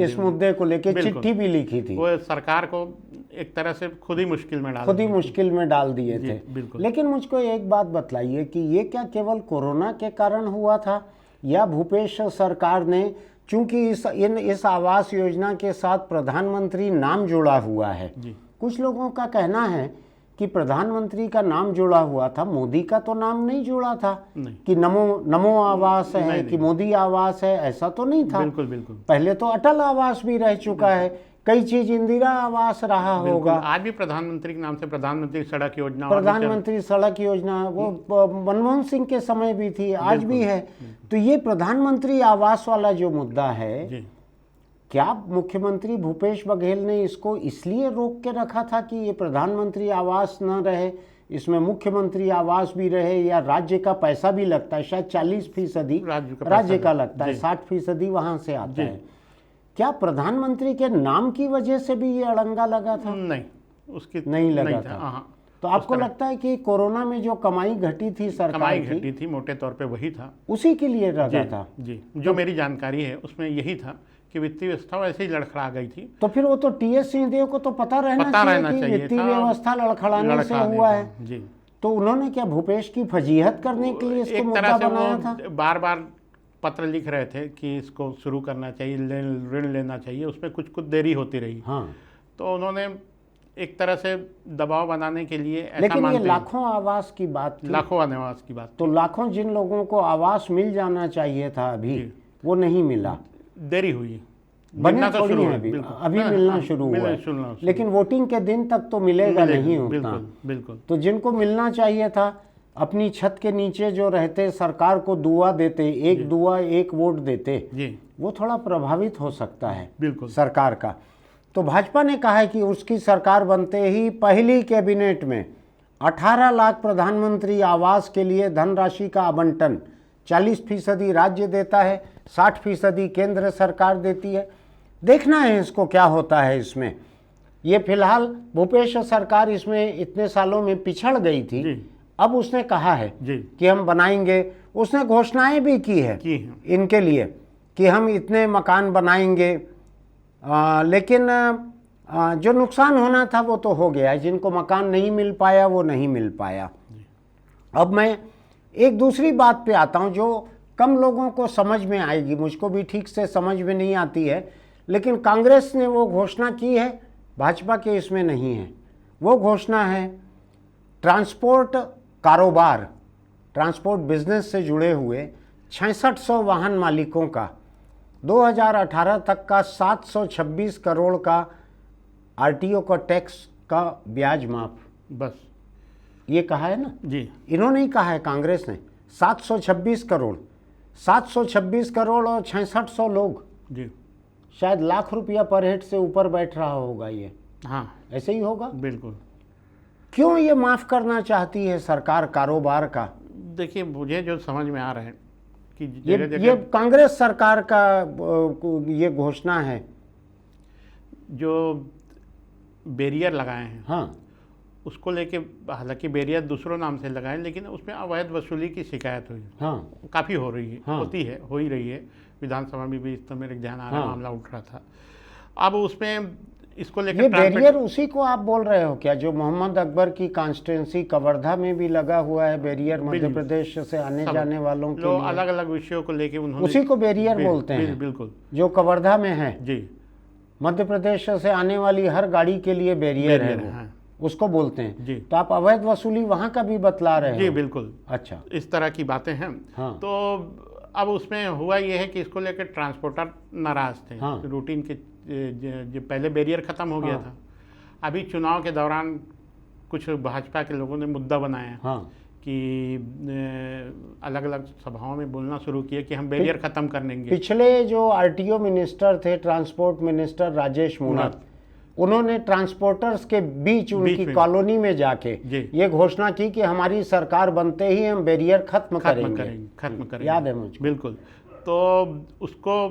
इस मुद्दे को लेकर चिट्ठी भी लिखी थी। वो सरकार को एक तरह से खुद ही मुश्किल में डाल दिए थे। लेकिन मुझको एक बात बतलाइए कि ये क्या केवल कोरोना के कारण हुआ था या भूपेश सरकार ने, चूंकि इस आवास योजना के साथ प्रधानमंत्री नाम जुड़ा हुआ है, कुछ लोगों का कहना है कि प्रधानमंत्री का नाम जुड़ा हुआ था, मोदी का तो नाम नहीं जुड़ा था, कि नमो आवास है कि मोदी आवास है, ऐसा तो नहीं था। बिल्कुल। पहले तो अटल आवास भी रह चुका है, कई चीज इंदिरा आवास रहा होगा। आज भी प्रधानमंत्री के नाम से प्रधानमंत्री सड़क योजना, वो मनमोहन सिंह के समय भी थी, आज भी है। तो ये प्रधानमंत्री आवास वाला जो मुद्दा है, क्या मुख्यमंत्री भूपेश बघेल ने इसको इसलिए रोक के रखा था कि ये प्रधानमंत्री आवास न रहे, इसमें मुख्यमंत्री आवास भी रहे, या राज्य का पैसा भी लगता है, शायद 40% राज्य का लगता है, 60% वहां से आता है। क्या प्रधानमंत्री के नाम की वजह से भी ये अड़ंगा लगा था? नहीं, उसकी नहीं लगा था। तो आपको लगता है कि कोरोना में जो कमाई घटी थी सरकार की, घटी थी, मोटे तौर पे वही था, उसी के लिए लगा था? जी, जो मेरी जानकारी है उसमें यही था कि वित्तीय व्यवस्था वैसे ही लड़खड़ा गई थी। तो फिर वो तो टीएस सिंहदेव को तो पता रहना चाहिए कि वित्तीय व्यवस्था लड़खड़ाने से हुआ है। जी। तो उन्होंने क्या भूपेश की फजीहत करने के लिए इसको मुद्दा बनाया था? बार बार पत्र लिख रहे थे कि इसको शुरू करना चाहिए, ऋण लेना चाहिए, उसमें कुछ देरी होती रही। तो उन्होंने एक तरह से दबाव बनाने के लिए ऐसा, लेकिन ये लाखों आवास की बात थी, लाखों आवास की बात, तो लाखों जिन लोगों को आवास मिल जाना चाहिए था अभी, वो नहीं मिला, देरी हुई, बनना तो शुरू है, अभी मिलना शुरू हुआ है, लेकिन वोटिंग के दिन तक तो मिलेगा नहीं उतना। बिल्कुल। तो जिनको मिलना चाहिए था, अपनी छत के नीचे जो रहते, सरकार को दुआ देते, एक दुआ एक वोट देते, वो थोड़ा प्रभावित हो सकता है सरकार का। तो भाजपा ने कहा है कि उसकी सरकार बनते ही पहली कैबिनेट में 18 लाख प्रधानमंत्री आवास के लिए धनराशि का आवंटन, 40% राज्य देता है, 60% केंद्र सरकार देती है। देखना है इसको क्या होता है इसमें। ये फिलहाल भूपेश सरकार इसमें इतने सालों में पिछड़ गई थी, अब उसने कहा है कि हम बनाएंगे। उसने घोषणाएं भी की है इनके लिए कि हम इतने मकान बनाएंगे, लेकिन जो नुकसान होना था वो तो हो गया है, जिनको मकान नहीं मिल पाया वो नहीं मिल पाया। अब मैं एक दूसरी बात पे आता हूँ जो कम लोगों को समझ में आएगी, मुझको भी ठीक से समझ में नहीं आती है, लेकिन कांग्रेस ने वो घोषणा की है भाजपा के इसमें नहीं है। वो घोषणा है ट्रांसपोर्ट कारोबार, ट्रांसपोर्ट बिजनेस से जुड़े हुए 6600 वाहन मालिकों का 2018 तक का 726 करोड़ का आरटीओ का टैक्स का ब्याज माफ। बस ये कहा है ना जी, इन्होंने ही कहा है, कांग्रेस ने। 726 करोड़, 726 करोड़ और 6600 लोग, जी शायद लाख रुपया पर हेड से ऊपर बैठ रहा होगा ये। हाँ, ऐसे ही होगा। बिल्कुल। क्यों ये माफ करना चाहती है सरकार कारोबार का? देखिए, मुझे जो समझ में आ रहा है कि ये कांग्रेस सरकार का ये घोषणा है। जो बैरियर लगाए हैं, हाँ, उसको लेके, हालांकि बैरियर दूसरों नाम से लगाए, लेकिन उसमें अवैध वसूली की शिकायत हुई, हाँ, काफ़ी हो रही है, हाँ, होती है, हो ही रही है। विधानसभा में भी इस तो मेरे ध्यान आ रहा है, हाँ, मामला उठ रहा था। अब उसमें इसको ये लेकर बैरियर उसी को आप बोल रहे हो क्या, जो मोहम्मद अकबर की कॉन्स्टिट्यूंसी कवर्धा में भी लगा हुआ है बैरियर, मध्य प्रदेश से आने जाने वालों के लिए? अलग अलग विषयों को लेके उन्होंने उसी को बैरियर बोलते हैं। बिल्कुल, जो कवर्धा में है जी, मध्य प्रदेश से आने वाली हर गाड़ी के लिए बैरियर है वो, हाँ, उसको बोलते हैं जी। तो आप अवैध वसूली वहां का भी बतला रहे जी हो? बिल्कुल, अच्छा, इस तरह की बातें हैं। हाँ। तो अब उसमें हुआ ये है कि इसको लेकर ट्रांसपोर्टर नाराज थे। हाँ। रूटीन के जो पहले बैरियर ख़त्म हो गया हाँ। था, अभी चुनाव के दौरान कुछ भाजपा के लोगों ने मुद्दा बनाया, हाँ, कि अलग अलग सभाओं में बोलना शुरू किया कि हम बैरियर ख़त्म कर देंगे। पिछले जो आरटीओ मिनिस्टर थे, ट्रांसपोर्ट मिनिस्टर राजेश मूणत, उन्होंने ट्रांसपोर्टर्स के बीच उनकी कॉलोनी में जाके ये घोषणा की कि हमारी सरकार बनते ही हम बैरियर खत्म करेंगे। याद है मुझे। बिल्कुल। तो उसको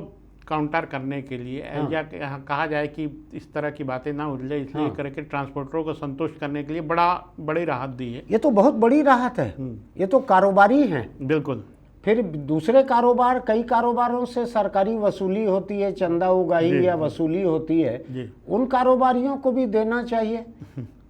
काउंटर करने के लिए या कहा जाए कि इस तरह की बातें ना उलझे, इसलिए करके ट्रांसपोर्टरों को संतुष्ट करने के लिए बड़ी राहत दी है। ये तो बहुत बड़ी राहत है, ये तो कारोबारी हैं। बिल्कुल। फिर दूसरे कारोबार, कई कारोबारों से सरकारी वसूली होती है, चंदा उगाही या वसूली होती है, उन कारोबारियों को भी देना चाहिए।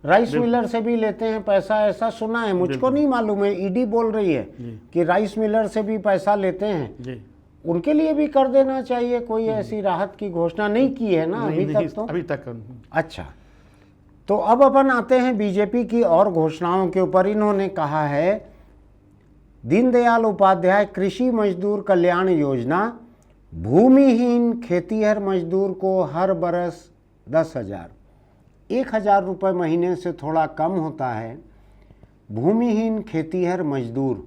राइस मिलर से भी लेते हैं पैसा, ऐसा सुना है, मुझको नहीं मालूम है, ईडी बोल रही है कि राइस मिलर से भी पैसा लेते हैं, उनके लिए भी कर देना चाहिए। कोई ऐसी राहत की घोषणा नहीं की है ना अभी तक। अच्छा, तो अब अपन आते हैं बीजेपी की और घोषणाओं के ऊपर। इन्होंने कहा है दीनदयाल उपाध्याय कृषि मजदूर कल्याण योजना, भूमिहीन खेतीहर मजदूर को हर बरस 10,000, 1,000 रुपये महीने से थोड़ा कम होता है। भूमिहीन खेतीहर मजदूर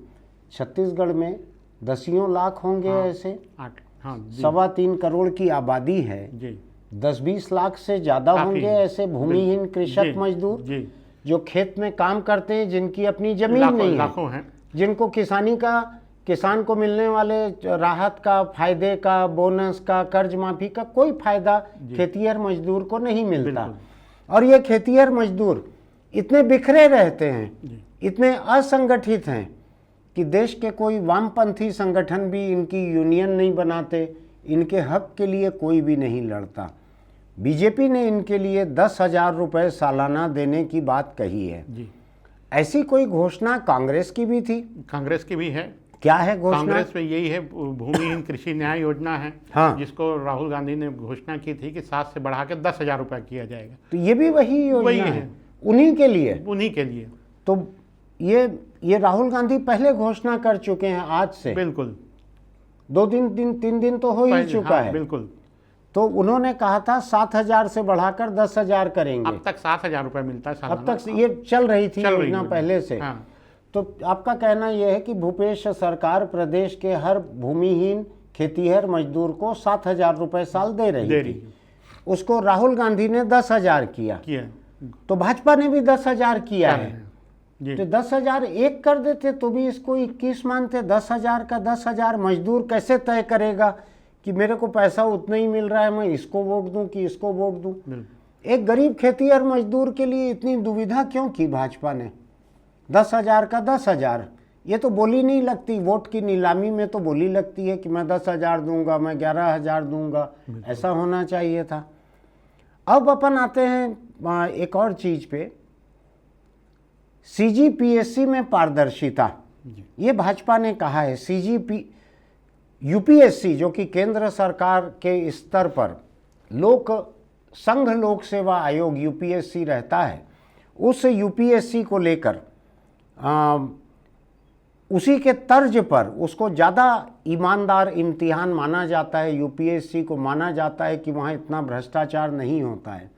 छत्तीसगढ़ में 10 लाख होंगे। हाँ, ऐसे 3.25 करोड़ की आबादी है, 10-20 लाख से ज़्यादा होंगे ऐसे भूमिहीन कृषक मजदूर जो खेत में काम करते हैं, जिनकी अपनी जमीन नहीं है, जिनको किसान को मिलने वाले राहत का, फायदे का, बोनस का, कर्ज माफी का कोई फायदा खेतीहर मजदूर को नहीं मिलता। और ये खेतीहर मजदूर इतने बिखरे रहते हैं, इतने असंगठित हैं कि देश के कोई वामपंथी संगठन भी इनकी यूनियन नहीं बनाते, इनके हक के लिए कोई भी नहीं लड़ता। बीजेपी ने इनके लिए 10,000 रुपये सालाना देने की बात कही है। ऐसी कोई घोषणा कांग्रेस की भी थी? कांग्रेस की भी है। क्या है घोषणा? कांग्रेस में यही है, भूमिहीन कृषि न्याय योजना है। हाँ। जिसको राहुल गांधी ने घोषणा की थी कि 7 से बढ़ा के 10,000 रुपये किया जाएगा। तो ये भी वही योजना है उन्हीं के लिए। तो ये राहुल गांधी पहले घोषणा कर चुके हैं आज से। बिल्कुल, 3 दिन तो हो ही चुका है। बिल्कुल। तो उन्होंने कहा था 7,000 से बढ़ाकर 10,000 करेंगे। अब तक 7,000 रुपये मिलता है। अब तक ये चल रही थी योजना पहले से। हाँ। तो आपका कहना यह है कि भूपेश सरकार प्रदेश के हर भूमिहीन खेतीहर मजदूर को 7,000 रुपये साल दे रही थी। उसको राहुल गांधी ने 10,000 किया। तो भाजपा ने भी 10,000 किया है। तो 10,000 एक कर देते तो भी इसको 21 मानते। 10,000 का 10,000 मजदूर कैसे तय करेगा कि मेरे को पैसा उतना ही मिल रहा है, मैं इसको वोट दूं कि इसको वोट दूं? एक गरीब खेतीहर मजदूर के लिए इतनी दुविधा क्यों की भाजपा ने? 10,000 का 10,000, ये तो बोली नहीं लगती। वोट की नीलामी में तो बोली लगती है कि मैं 10,000 दूंगा, मैं 11,000 दूंगा, ऐसा होना चाहिए था। अब अपन आते हैं एक और चीज पे, CGPSC में पारदर्शिता। ये भाजपा ने कहा है UPSC जो कि केंद्र सरकार के स्तर पर लोक संघ लोक सेवा आयोग यूपीएससी रहता है, उस यूपीएससी को लेकर उसी के तर्ज पर उसको ज़्यादा ईमानदार इम्तिहान माना जाता है। यूपीएससी को माना जाता है कि वहाँ इतना भ्रष्टाचार नहीं होता है।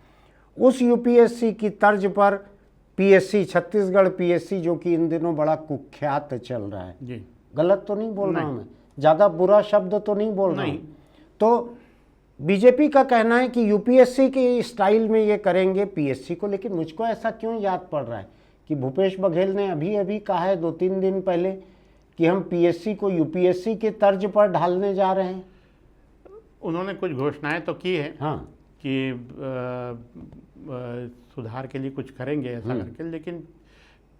उस यूपीएससी की तर्ज पर पीएससी, छत्तीसगढ़ पीएससी, जो कि इन दिनों बड़ा कुख्यात चल रहा है जी। गलत तो नहीं बोल रहा हूँ मैं, ज़्यादा बुरा शब्द तो नहीं बोल रहा हूँ। तो बीजेपी का कहना है कि यूपीएससी के स्टाइल में ये करेंगे पीएससी को। लेकिन मुझको ऐसा क्यों याद पड़ रहा है कि भूपेश बघेल ने अभी अभी कहा है 2-3 दिन पहले कि हम पीएससी को यूपीएससी के तर्ज पर ढालने जा रहे हैं। उन्होंने कुछ घोषणाएं तो की है, हाँ, कि सुधार के लिए कुछ करेंगे ऐसा करके, लेकिन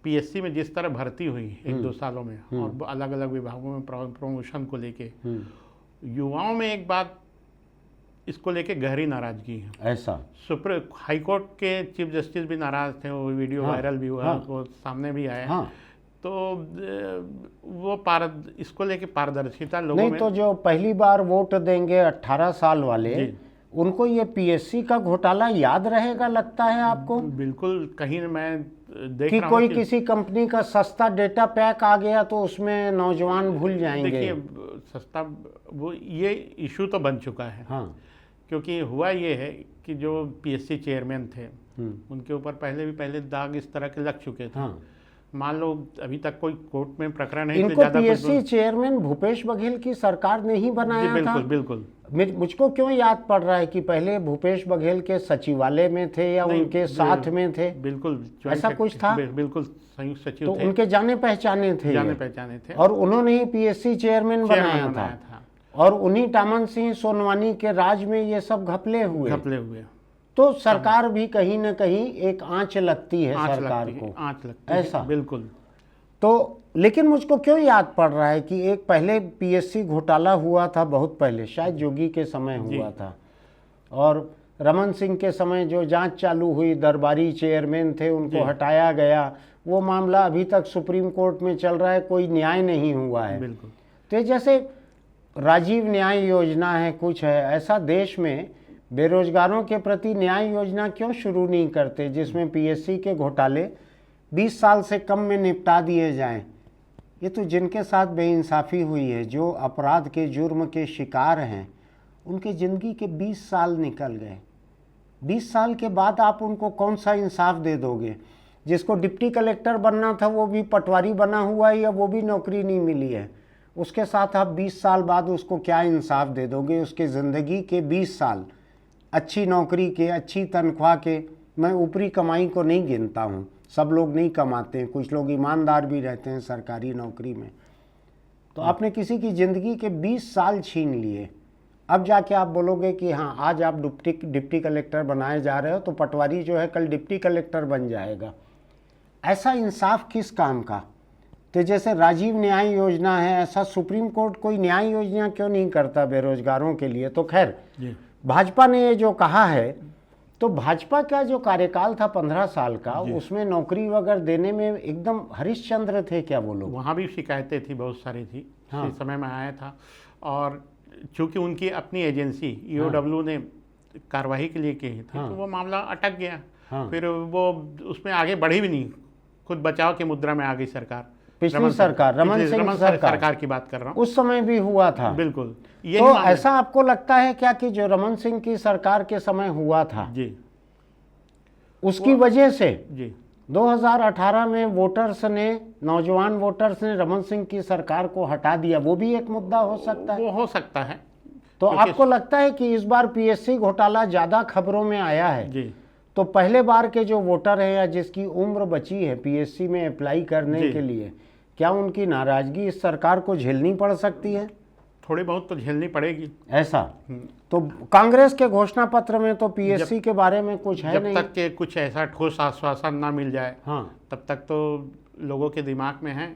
पीएससी में जिस तरह भर्ती हुई 1-2 सालों में और अलग अलग विभागों में प्रमोशन को लेके युवाओं में एक बात इसको लेके गहरी नाराजगी है। ऐसा सुप्रीम हाई कोर्ट के चीफ जस्टिस भी नाराज थे, वो वीडियो वायरल भी हुआ, वो सामने भी आया। तो वो इसको लेके पारदर्शिता लोगों नहीं में तो जो पहली बार वोट देंगे 18 साल वाले, उनको ये पीएससी का घोटाला याद रहेगा लगता है आपको? बिल्कुल, कहीं मैं देख कि रहा कोई किसी कंपनी का सस्ता डेटा पैक आ गया तो उसमें नौजवान भूल जाएंगे। देखिए, सस्ता वो ये इशू तो बन चुका है। हाँ, क्योंकि हुआ ये है कि जो पीएससी चेयरमैन थे उनके ऊपर पहले दाग इस तरह के लग चुके थे। हाँ। मान लो अभी तक कोई कोर्ट में प्रकरण नहीं, इनको पीएससी चेयरमैन भूपेश बघेल की सरकार ने ही बनाया था। बिल्कुल। मुझको क्यों याद पड़ रहा है कि पहले भूपेश बघेल के सचिवालय में थे या उनके साथ में थे? बिल्कुल, ऐसा कुछ था। बिल्कुल, संयुक्त सचिव तो थे। उनके जाने पहचाने थे और उन्होंने ही पीएससी चेयरमैन बनाया था। और उन्हीं टामन सिंह सोनवानी के राज में ये सब घपले हुए। तो सरकार भी कहीं न कहीं एक आंच लगती है सरकार को, आंच लगती है ऐसा बिल्कुल। तो लेकिन मुझको क्यों याद पड़ रहा है कि एक पहले पीएससी घोटाला हुआ था, बहुत पहले, शायद जोगी के समय हुआ था, और रमन सिंह के समय जो जांच चालू हुई, दरबारी चेयरमैन थे उनको हटाया गया, वो मामला अभी तक सुप्रीम कोर्ट में चल रहा है, कोई न्याय नहीं हुआ है। बिल्कुल। तो जैसे राजीव न्याय योजना है, कुछ है ऐसा, देश में बेरोजगारों के प्रति न्याय योजना क्यों शुरू नहीं करते जिसमें पीएससी के घोटाले 20 साल से कम में निपटा दिए जाएं? ये तो जिनके साथ बेइंसाफ़ी हुई है, जो अपराध के जुर्म के शिकार हैं, उनके ज़िंदगी के 20 साल निकल गए। 20 साल के बाद आप उनको कौन सा इंसाफ दे दोगे? जिसको डिप्टी कलेक्टर बनना था वो भी पटवारी बना हुआ है या वो भी नौकरी नहीं मिली है, उसके साथ आप 20 साल बाद उसको क्या इंसाफ दे दोगे? उसके ज़िंदगी के 20 साल अच्छी नौकरी के, अच्छी तनख्वाह के, मैं ऊपरी कमाई को नहीं गिनता हूँ, सब लोग नहीं कमाते हैं, कुछ लोग ईमानदार भी रहते हैं सरकारी नौकरी में। तो आपने किसी की ज़िंदगी के 20 साल छीन लिए। अब जाके आप बोलोगे कि हाँ आज आप डिप्टी कलेक्टर बनाए जा रहे हो तो पटवारी जो है कल डिप्टी कलेक्टर बन जाएगा। ऐसा इंसाफ किस काम का? तो जैसे राजीव न्याय योजना है, ऐसा सुप्रीम कोर्ट कोई न्याय योजना क्यों नहीं करता बेरोजगारों के लिए? तो खैर, भाजपा ने ये जो कहा है, तो भाजपा का जो कार्यकाल था 15 साल का, उसमें नौकरी वगैरह देने में एकदम हरिश्चंद्र थे क्या वो लोग? वहाँ भी शिकायतें थी, बहुत सारी थी। हाँ। इस समय में आया था, और चूंकि उनकी अपनी एजेंसी ईओडब्ल्यू ने कार्रवाई के लिए की थी, तो वो मामला अटक गया। फिर वो उसमें आगे बढ़ी भी नहीं, खुद बचाव की मुद्रा में आ गई सरकार। पिछली सरकार, रमन सिंह सरकार की बात कर रहा हूँ, उस समय भी हुआ था। बिल्कुल। तो ऐसा आपको लगता है क्या कि जो रमन सिंह की सरकार के समय हुआ था जी, उसकी वजह से जी 2018 में वोटर्स ने, नौजवान वोटर्स ने रमन सिंह की सरकार को हटा दिया? वो भी एक मुद्दा हो सकता है। वो हो सकता है। तो आपको लगता है कि इस बार पीएससी घोटाला ज़्यादा खबरों में आया है जी, तो पहले बार के जो वोटर हैं या जिसकी उम्र बची है पीएससी में अप्लाई करने के लिए, क्या उनकी नाराजगी इस सरकार को झेलनी पड़ सकती है? थोड़ी बहुत तो झेलनी पड़ेगी। ऐसा? तो कांग्रेस के घोषणा पत्र में तो पीएससी के बारे में कुछ है नहीं। जब तक के कुछ ऐसा ठोस आश्वासन ना मिल जाए, तब तक तो लोगों के दिमाग में है।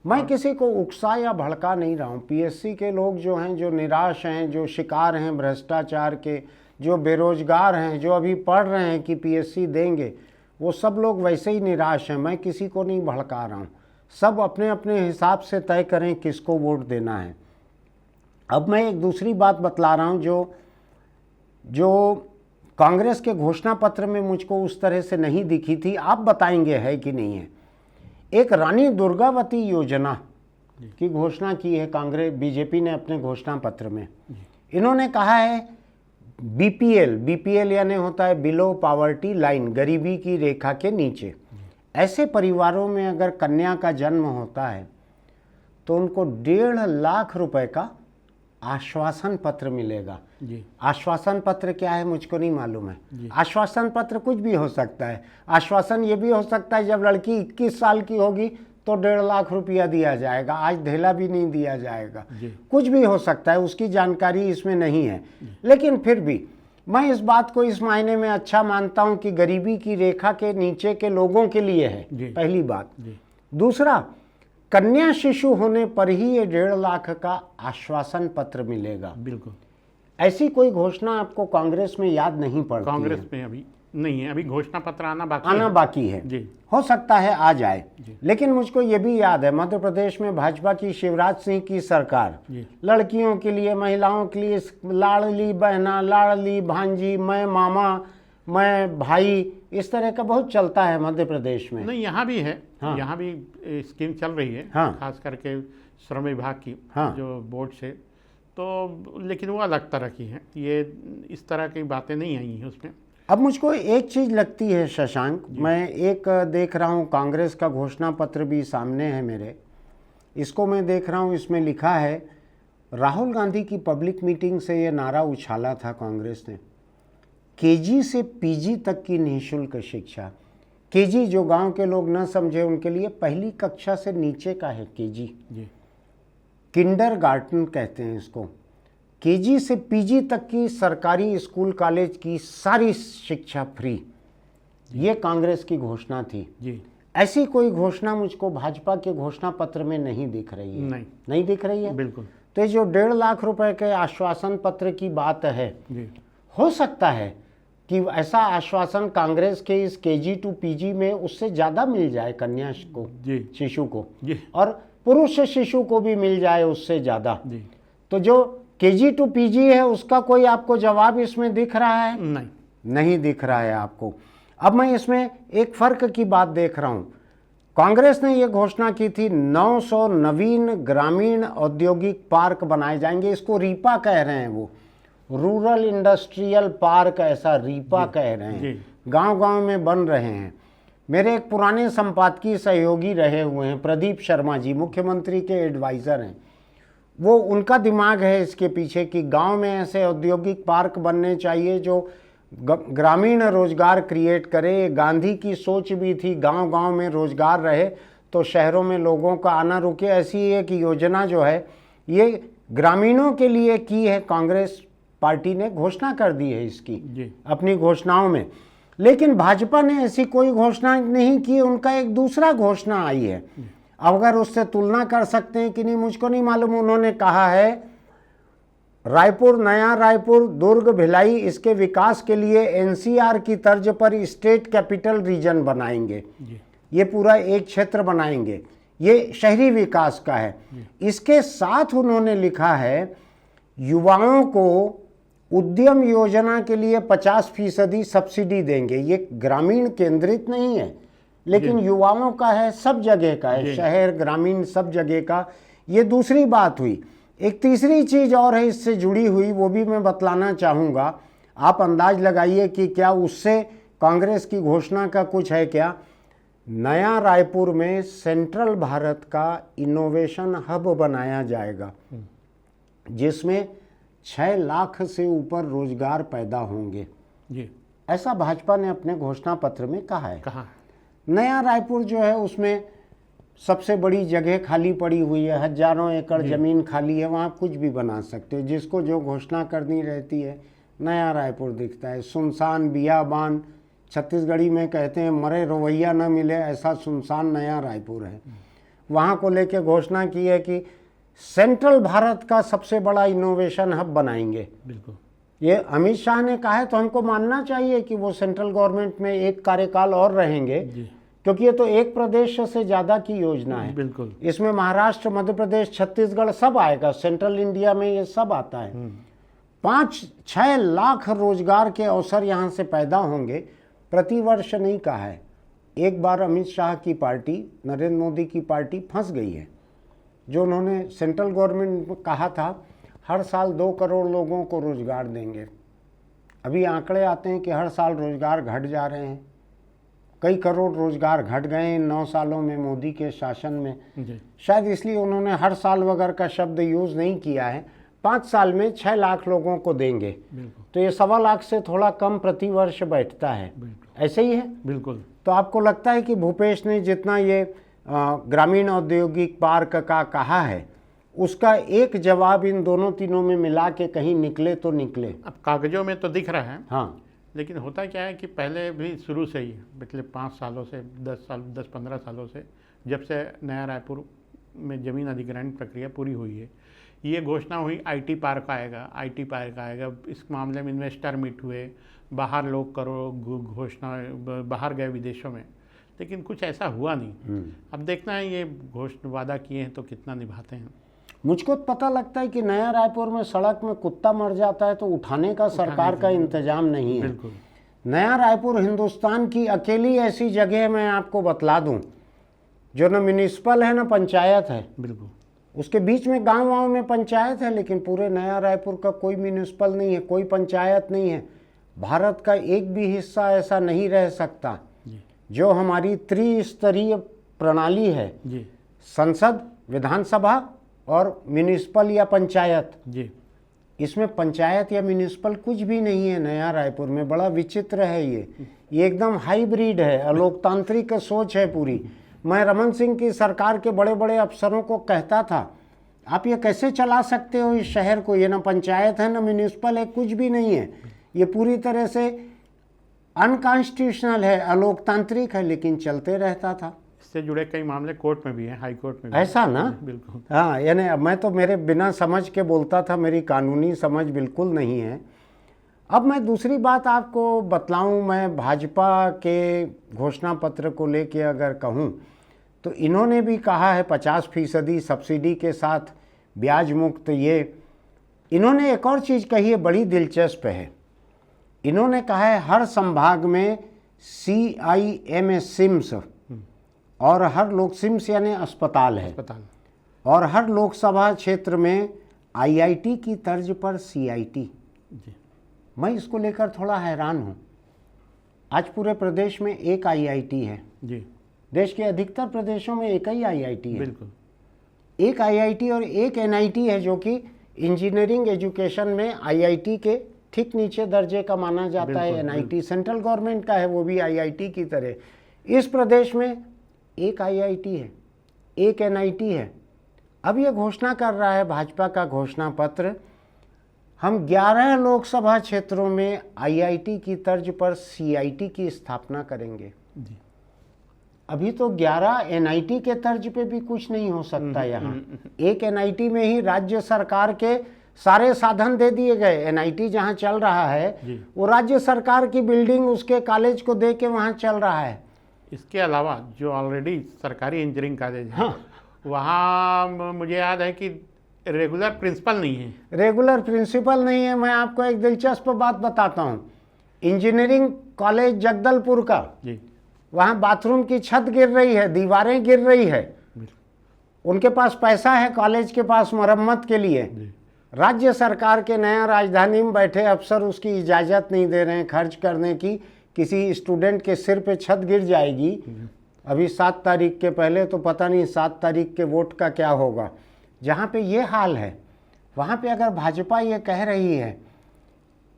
मैं किसी को उकसा या भड़का नहीं रहा हूँ। पीएससी के लोग जो हैं, जो निराश हैं, जो शिकार हैं भ्रष्टाचार के, जो बेरोजगार हैं, जो अभी पढ़ रहे हैं कि पीएससी देंगे, वो सब लोग वैसे ही निराश हैं। मैं किसी को नहीं भड़का रहा हूँ। सब अपने अपने हिसाब से तय करें किसको वोट देना है। अब मैं एक दूसरी बात बतला रहा हूँ, जो कांग्रेस के घोषणा पत्र में मुझको उस तरह से नहीं दिखी थी, आप बताएंगे है कि नहीं है। एक रानी दुर्गावती योजना की घोषणा की है कांग्रेस बीजेपी ने अपने घोषणा पत्र में। इन्होंने कहा है बीपीएल यानी होता है बिलो पॉवर्टी लाइन, गरीबी की रेखा के नीचे, ऐसे परिवारों में अगर कन्या का जन्म होता है तो उनको 1.5 लाख रुपए का आश्वासन पत्र मिलेगा। जी। आश्वासन पत्र क्या है मुझको नहीं मालूम है। आश्वासन पत्र कुछ भी हो सकता है। आश्वासन ये भी हो सकता है जब लड़की 21 साल की होगी तो 1.5 लाख रुपया दिया जाएगा, आज ढेला भी नहीं दिया जाएगा, कुछ भी हो सकता है, उसकी जानकारी इसमें नहीं है। लेकिन फिर भी मैं इस बात को इस मायने में अच्छा मानता हूं कि गरीबी की रेखा के नीचे के लोगों के लिए है, पहली बात। दूसरा, कन्या शिशु होने पर ही ये 1.5 लाख का आश्वासन पत्र मिलेगा। बिल्कुल। ऐसी कोई घोषणा आपको कांग्रेस में याद नहीं पड़ती? कांग्रेस में अभी नहीं है, अभी घोषणा पत्र आना बाकी है। जी। हो सकता है आ जाए। लेकिन मुझको ये भी याद है मध्य प्रदेश में भाजपा की शिवराज सिंह की सरकार लड़कियों के लिए, महिलाओं के लिए लाडली बहना, लाडली भांजी, मैं मामा, मैं भाई, इस तरह का बहुत चलता है मध्य प्रदेश में। नहीं, यहाँ भी है। हाँ। यहाँ भी स्कीम चल रही है। हाँ। खास करके श्रम विभाग की। हाँ। जो बोर्ड से, तो लेकिन वो अलग तरह की है, ये इस तरह की बातें नहीं आई हैं उसमें। अब मुझको एक चीज़ लगती है शशांक, मैं एक देख रहा हूँ कांग्रेस का घोषणा पत्र भी सामने है मेरे, इसको मैं देख रहा हूँ, इसमें लिखा है राहुल गांधी की पब्लिक मीटिंग से ये नारा उछाला था कांग्रेस ने, केजी से पीजी तक की निःशुल्क शिक्षा। केजी जो गांव के लोग न समझे उनके लिए पहली कक्षा से नीचे का है केजी, किंडरगार्टन कहते हैं इसको। केजी से पीजी तक की सरकारी स्कूल कॉलेज की सारी शिक्षा फ्री, ये कांग्रेस की घोषणा थी। जी। ऐसी कोई घोषणा मुझको भाजपा के घोषणा पत्र में नहीं दिख रही है। नहीं दिख रही है। बिल्कुल। तो ये जो 1.5 लाख रुपए के आश्वासन पत्र की बात है, हो सकता है कि ऐसा आश्वासन कांग्रेस के इस केजी टू पीजी में उससे ज़्यादा मिल जाए कन्या को, शिशु को, और पुरुष शिशु को भी मिल जाए उससे ज़्यादा। तो जो केजी टू पीजी है उसका कोई आपको जवाब इसमें दिख रहा है? नहीं दिख रहा है आपको। अब मैं इसमें एक फ़र्क की बात देख रहा हूँ। कांग्रेस ने ये घोषणा की थी 900 नवीन ग्रामीण औद्योगिक पार्क बनाए जाएंगे, इसको रीपा कह रहे हैं, वो रूरल इंडस्ट्रियल पार्क, ऐसा रीपा कह रहे हैं, गांव-गांव में बन रहे हैं। मेरे एक पुराने संपादकीय सहयोगी रहे हुए हैं प्रदीप शर्मा जी, मुख्यमंत्री के एडवाइज़र हैं, वो उनका दिमाग है इसके पीछे कि गांव में ऐसे औद्योगिक पार्क बनने चाहिए जो ग्रामीण रोजगार क्रिएट करे। गांधी की सोच भी थी गांव-गांव में रोजगार रहे तो शहरों में लोगों का आना रुके। ऐसी एक योजना जो है ये ग्रामीणों के लिए की है, कांग्रेस पार्टी ने घोषणा कर दी है इसकी अपनी घोषणाओं में। लेकिन भाजपा ने ऐसी कोई घोषणा नहीं की, उनका एक दूसरा घोषणा आई है। अगर उससे तुलना कर सकते हैं कि नहीं मुझको नहीं मालूम। उन्होंने कहा है रायपुर, नया रायपुर, दुर्ग, भिलाई, इसके विकास के लिए एनसीआर की तर्ज पर स्टेट कैपिटल रीजन बनाएंगे। ये पूरा एक क्षेत्र बनाएंगे, ये शहरी विकास का है। इसके साथ उन्होंने लिखा है युवाओं को उद्यम योजना के लिए 50% सब्सिडी देंगे। ये ग्रामीण केंद्रित नहीं है लेकिन युवाओं का है, सब जगह का है, शहर ग्रामीण सब जगह का। ये दूसरी बात हुई। एक तीसरी चीज़ और है इससे जुड़ी हुई, वो भी मैं बतलाना चाहूँगा। आप अंदाज लगाइए कि क्या उससे कांग्रेस की घोषणा का कुछ है क्या। नया रायपुर में सेंट्रल भारत का इनोवेशन हब बनाया जाएगा जिसमें 6 लाख से ऊपर रोजगार पैदा होंगे। ऐसा भाजपा ने अपने घोषणा पत्र में कहा है। नया रायपुर जो है उसमें सबसे बड़ी जगह खाली पड़ी हुई है, हजारों एकड़ ज़मीन खाली है, वहाँ कुछ भी बना सकते हो। जिसको जो घोषणा करनी रहती है नया रायपुर दिखता है। सुनसान बियाबान, छत्तीसगढ़ी में कहते हैं मरे रवैया न मिले, ऐसा सुनसान नया रायपुर है। वहाँ को लेके घोषणा की है कि सेंट्रल भारत का सबसे बड़ा इनोवेशन हब बनाएंगे। बिल्कुल, ये अमित शाह ने कहा है तो हमको मानना चाहिए कि वो सेंट्रल गवर्नमेंट में एक कार्यकाल और रहेंगे, क्योंकि ये तो एक प्रदेश से ज़्यादा की योजना है। बिल्कुल, इसमें महाराष्ट्र, मध्य प्रदेश, छत्तीसगढ़ सब आएगा, सेंट्रल इंडिया में ये सब आता है। 5-6 लाख रोजगार के अवसर यहाँ से पैदा होंगे, प्रतिवर्ष नहीं कहा है। एक बार अमित शाह की पार्टी, नरेंद्र मोदी की पार्टी फंस गई है, जो उन्होंने सेंट्रल गवर्नमेंट में कहा था हर साल 2 करोड़ लोगों को रोजगार देंगे। अभी आंकड़े आते हैं कि हर साल रोजगार घट जा रहे हैं, कई करोड़ रोजगार घट गए इन 9 सालों में मोदी के शासन में। शायद इसलिए उन्होंने हर साल वगैरह का शब्द यूज़ नहीं किया है। 5 साल में 6 लाख लोगों को देंगे, तो ये 1.25 लाख से थोड़ा कम प्रतिवर्ष बैठता है, ऐसे ही है। बिल्कुल। तो आपको लगता है कि भूपेश ने जितना ये ग्रामीण औद्योगिक पार्क का कहा है, उसका एक जवाब इन दोनों तीनों में मिला के कहीं निकले तो निकले? अब कागजों में तो दिख रहा है, हाँ, लेकिन होता क्या है कि पहले भी शुरू से ही पिछले 5 सालों से 10-15 सालों से, जब से नया रायपुर में ज़मीन अधिग्रहण प्रक्रिया पूरी हुई है, ये घोषणा हुई आईटी पार्क आएगा। इस मामले में इन्वेस्टर मीट हुए, बाहर लोग करो घोषणा, बाहर गए विदेशों में, लेकिन कुछ ऐसा हुआ नहीं। अब देखना है ये घोषणा वादा किए हैं तो कितना निभाते हैं। मुझको पता लगता है कि नया रायपुर में सड़क में कुत्ता मर जाता है तो उठाने का सरकार का इंतजाम नहीं है। बिल्कुल। नया रायपुर हिंदुस्तान की अकेली ऐसी जगह है, मैं आपको बतला दूं, जो न म्यूनिसिपल है न पंचायत है। बिल्कुल। उसके बीच में गांव में पंचायत है, लेकिन पूरे नया रायपुर का कोई म्यूनिसिपल नहीं है, कोई पंचायत नहीं है। भारत का एक भी हिस्सा ऐसा नहीं रह सकता जो हमारी त्रिस्तरीय प्रणाली है, संसद, विधानसभा और म्यूनिसिपल या पंचायत जी, इसमें पंचायत या म्यूनिसिपल कुछ भी नहीं है नया रायपुर में। बड़ा विचित्र है ये एकदम हाइब्रिड है, अलोकतांत्रिक सोच है पूरी। मैं रमन सिंह की सरकार के बड़े बड़े अफसरों को कहता था, आप ये कैसे चला सकते हो इस शहर को, ये ना पंचायत है ना म्यूनिसिपल है, कुछ भी नहीं है, ये पूरी तरह से अनकॉन्स्टिट्यूशनल है, अलोकतांत्रिक है, लेकिन चलते रहता था। इससे जुड़े कई मामले कोर्ट में भी हैं, हाई कोर्ट में भी। ऐसा ना? बिल्कुल। हाँ, यानी मैं तो मेरे बिना समझ के बोलता था, मेरी कानूनी समझ बिल्कुल नहीं है। अब मैं दूसरी बात आपको बतलाऊं, मैं भाजपा के घोषणा पत्र को लेके अगर कहूं तो इन्होंने भी कहा है 50% सब्सिडी के साथ ब्याज मुक्त। ये इन्होंने एक और चीज़ कही है, बड़ी दिलचस्प है। इन्होंने कहा है हर संभाग में CIMS सिम्स और हर लोक सिम्स यानी अस्पताल है, और हर लोकसभा क्षेत्र में IIT की तर्ज पर CIT। मैं इसको लेकर थोड़ा हैरान हूँ। आज पूरे प्रदेश में एक IIT है जी, देश के अधिकतर प्रदेशों में एक ही IIT है। बिल्कुल। एक IIT और एक NIT है, जो कि इंजीनियरिंग एजुकेशन में IIT के ठीक नीचे दर्जे का माना जाता है। NIT सेंट्रल गवर्नमेंट का है, वो भी IIT की तरह। इस प्रदेश में एक IIT है, एक NIT है। अब ये घोषणा कर रहा है भाजपा का घोषणा पत्र, हम 11 लोकसभा क्षेत्रों में IIT की तर्ज पर CIT की स्थापना करेंगे। अभी तो 11 NIT के तर्ज पे भी कुछ नहीं हो सकता यहाँ। एक NIT में ही राज्य सरकार के सारे साधन दे दिए गए। NIT जहाँ चल रहा है वो राज्य सरकार की बिल्डिंग उसके कॉलेज को दे के वहाँ चल रहा है। इसके अलावा जो ऑलरेडी सरकारी इंजीनियरिंग कॉलेज है, वहाँ मुझे याद है कि रेगुलर प्रिंसिपल नहीं है। रेगुलर प्रिंसिपल नहीं है। मैं आपको एक दिलचस्प बात बताता हूँ। इंजीनियरिंग कॉलेज जगदलपुर का जी, वहाँ बाथरूम की छत गिर रही है, दीवारें गिर रही है। उनके पास पैसा है कॉलेज के पास मरम्मत के लिए। राज्य सरकार के नया राजधानी में बैठे अफसर उसकी इजाज़त नहीं दे रहे हैं खर्च करने की। किसी स्टूडेंट के सिर पे छत गिर जाएगी अभी 7 तारीख के पहले, तो पता नहीं 7 तारीख के वोट का क्या होगा। जहाँ पे ये हाल है, वहाँ पे अगर भाजपा ये कह रही है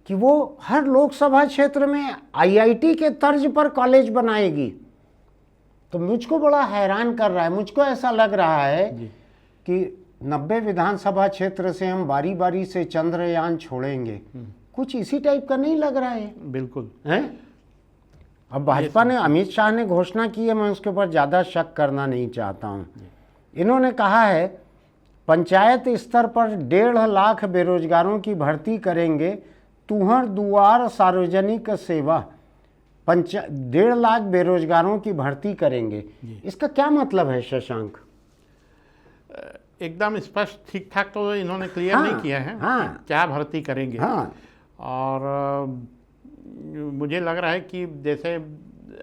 कि वो हर लोकसभा क्षेत्र में IIT के तर्ज पर कॉलेज बनाएगी, तो मुझको बड़ा हैरान कर रहा है। मुझको ऐसा लग रहा है कि 90 विधानसभा क्षेत्र से हम बारी बारी से चंद्रयान छोड़ेंगे, कुछ इसी टाइप का नहीं लग रहा है? बिल्कुल है। अब भाजपा ने, अमित शाह ने घोषणा की है, मैं उसके ऊपर ज़्यादा शक करना नहीं चाहता हूँ। इन्होंने कहा है पंचायत स्तर पर 1.5 लाख बेरोजगारों की भर्ती करेंगे, तुहर दुआर सार्वजनिक सेवा। 1.5 लाख बेरोजगारों की भर्ती करेंगे, इसका क्या मतलब है शशांक? एकदम स्पष्ट ठीक ठाक तो इन्होंने क्लियर हाँ, नहीं किया है हाँ, क्या भर्ती करेंगे। हाँ, और मुझे लग रहा है कि जैसे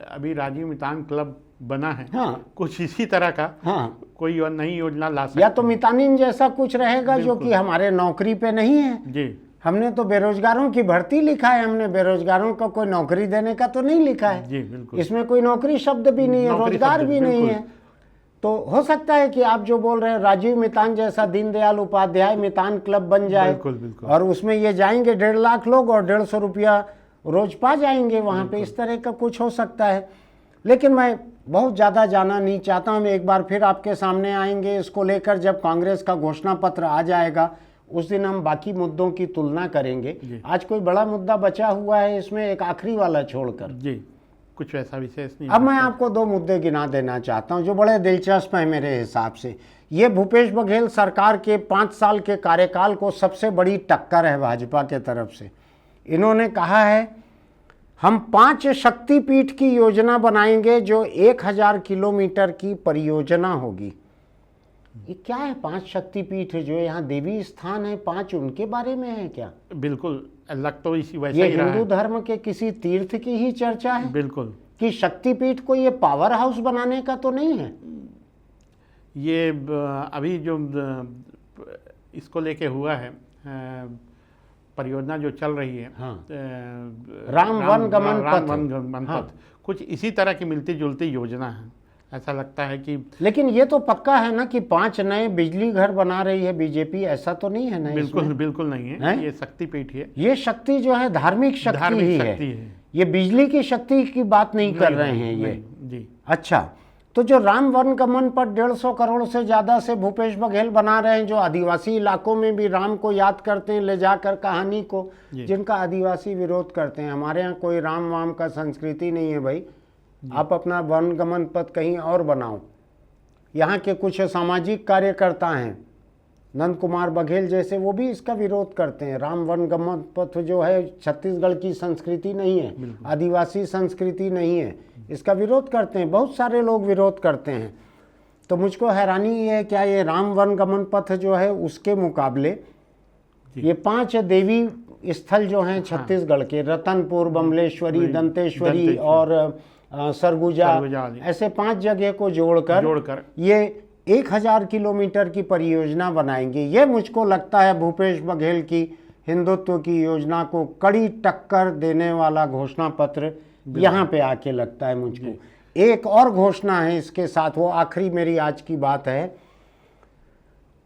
अभी राजीव मितान क्लब बना है, हाँ, कुछ इसी तरह का हाँ, कोई और नई योजना ला सकते या तो मितानिन जैसा कुछ रहेगा जो कि हमारे नौकरी पे नहीं है। जी। हमने तो बेरोजगारों की भर्ती लिखा है, हमने बेरोजगारों को कोई नौकरी देने का तो नहीं लिखा है। जी बिल्कुल। इसमें कोई नौकरी शब्द भी नहीं है, रोजगार भी नहीं है। तो हो सकता है कि आप जो बोल रहे हैं राजीव मितान जैसा दीनदयाल उपाध्याय मितान क्लब बन जाए, बिल्कुल बिल्कुल। और उसमें ये जाएंगे 1.5 लाख लोग और 150 रुपया रोज पा जाएंगे वहाँ पे, इस तरह का कुछ हो सकता है। लेकिन मैं बहुत ज़्यादा जाना नहीं चाहता हूँ। एक बार फिर आपके सामने आएंगे इसको लेकर, जब कांग्रेस का घोषणा पत्र आ जाएगा उस दिन हम बाकी मुद्दों की तुलना करेंगे। आज कोई बड़ा मुद्दा बचा हुआ है इसमें, एक आखिरी वाला छोड़कर जी, कुछ वैसा विशेष नहीं। अब मैं आपको 2 मुद्दे गिना देना चाहता हूं जो बड़े दिलचस्प हैं मेरे हिसाब से। ये भूपेश बघेल सरकार के 5 साल के कार्यकाल को सबसे बड़ी टक्कर है भाजपा के तरफ से। इन्होंने कहा है हम 5 शक्तिपीठ की योजना बनाएंगे जो 1000 किलोमीटर की परियोजना होगी। ये क्या है 5 शक्तिपीठ जो यहाँ देवी स्थान है 5, उनके बारे में है क्या? बिल्कुल, लग तो इसी वैसा ये ही रहा हिंदू है। धर्म के किसी तीर्थ की ही चर्चा है बिल्कुल। कि शक्तिपीठ को ये पावर हाउस बनाने का तो नहीं है। ये अभी जो इसको लेके हुआ है परियोजना जो चल रही है, हाँ। राम वन गमन पथ, कुछ इसी तरह की मिलती जुलती योजना है। ऐसा लगता है कि, लेकिन ये तो पक्का है ना कि 5 नए बिजली घर बना रही है बीजेपी, ऐसा तो नहीं है ना? बिल्कुल बिल्कुल नहीं है, है? ये शक्तिपीठ है। ये शक्ति जो है धार्मिक शक्ति ही है। ये बिजली की शक्ति की बात नहीं कर रहे हैं ये। जी। अच्छा, तो जो राम वन गमन पर 150 करोड़ से ज़्यादा से भूपेश बघेल बना रहे हैं, जो आदिवासी इलाकों में भी राम को याद करते हैं ले जाकर कहानी को, जिनका आदिवासी विरोध करते हैं। हमारे यहाँ कोई राम वाम का संस्कृति नहीं है भाई, आप अपना वन गमन पथ कहीं और बनाओ। यहाँ के कुछ सामाजिक कार्यकर्ता हैं नंद कुमार बघेल जैसे, वो भी इसका विरोध करते हैं। राम वन गमन पथ जो है छत्तीसगढ़ की संस्कृति नहीं है, आदिवासी संस्कृति नहीं है, इसका विरोध करते हैं। बहुत सारे लोग विरोध करते हैं। तो मुझको हैरानी ये है क्या ये राम वन गमन पथ जो है उसके मुकाबले ये 5 देवी स्थल जो हैं छत्तीसगढ़ के, रतनपुर, बमलेश्वरी, दंतेश्वरी और सरगुजा, ऐसे 5 जगह को जोड़कर ये 1000 किलोमीटर की परियोजना बनाएंगे। ये मुझको लगता है भूपेश बघेल की हिंदुत्व की योजना को कड़ी टक्कर देने वाला घोषणा पत्र यहाँ पे आके लगता है मुझको। एक और घोषणा है इसके साथ, वो आखिरी मेरी आज की बात है।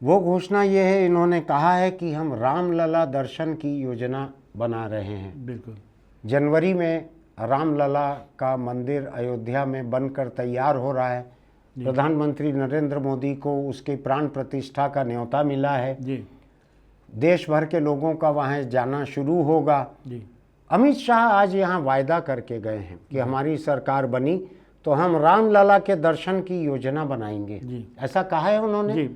वो घोषणा ये है, इन्होंने कहा है कि हम रामलला दर्शन की योजना बना रहे हैं। बिल्कुल। जनवरी में रामलला का मंदिर अयोध्या में बनकर तैयार हो रहा है। प्रधानमंत्री नरेंद्र मोदी को उसके प्राण प्रतिष्ठा का न्योता मिला है जी। देश भर के लोगों का वहाँ जाना शुरू होगा जी। अमित शाह आज यहाँ वायदा करके गए हैं कि हमारी सरकार बनी तो हम रामलला के दर्शन की योजना बनाएंगे जी। ऐसा कहा है उन्होंने जी।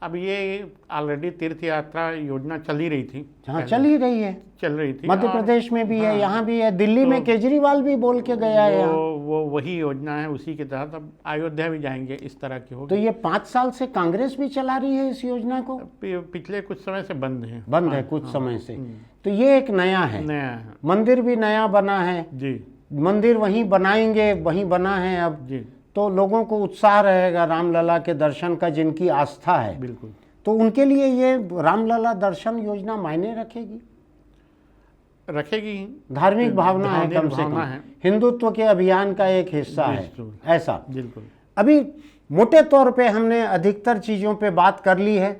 अब ये ऑलरेडी तीर्थ यात्रा योजना चल ही रही थी। हाँ, चल ही रही है, चल रही थी। मध्य प्रदेश में भी है, यहाँ भी है, दिल्ली में केजरीवाल भी बोल के गया है। वो वही योजना है, उसी के तहत अब अयोध्या भी जाएंगे, इस तरह की होगी। तो ये 5 साल से कांग्रेस भी चला रही है इस योजना को? पिछले कुछ समय से बंद है कुछ समय से। तो ये एक नया है, मंदिर भी नया बना है जी। मंदिर वहीं बनाएंगे, वहीं बना है अब जी। तो लोगों को उत्साह रहेगा रामलला के दर्शन का, जिनकी आस्था है। बिल्कुल। तो उनके लिए ये रामलला दर्शन योजना मायने रखेगी। धार्मिक भावना है, कम से कम हिंदुत्व के अभियान का एक हिस्सा है ऐसा। बिल्कुल। अभी मोटे तौर पे हमने अधिकतर चीज़ों पे बात कर ली है।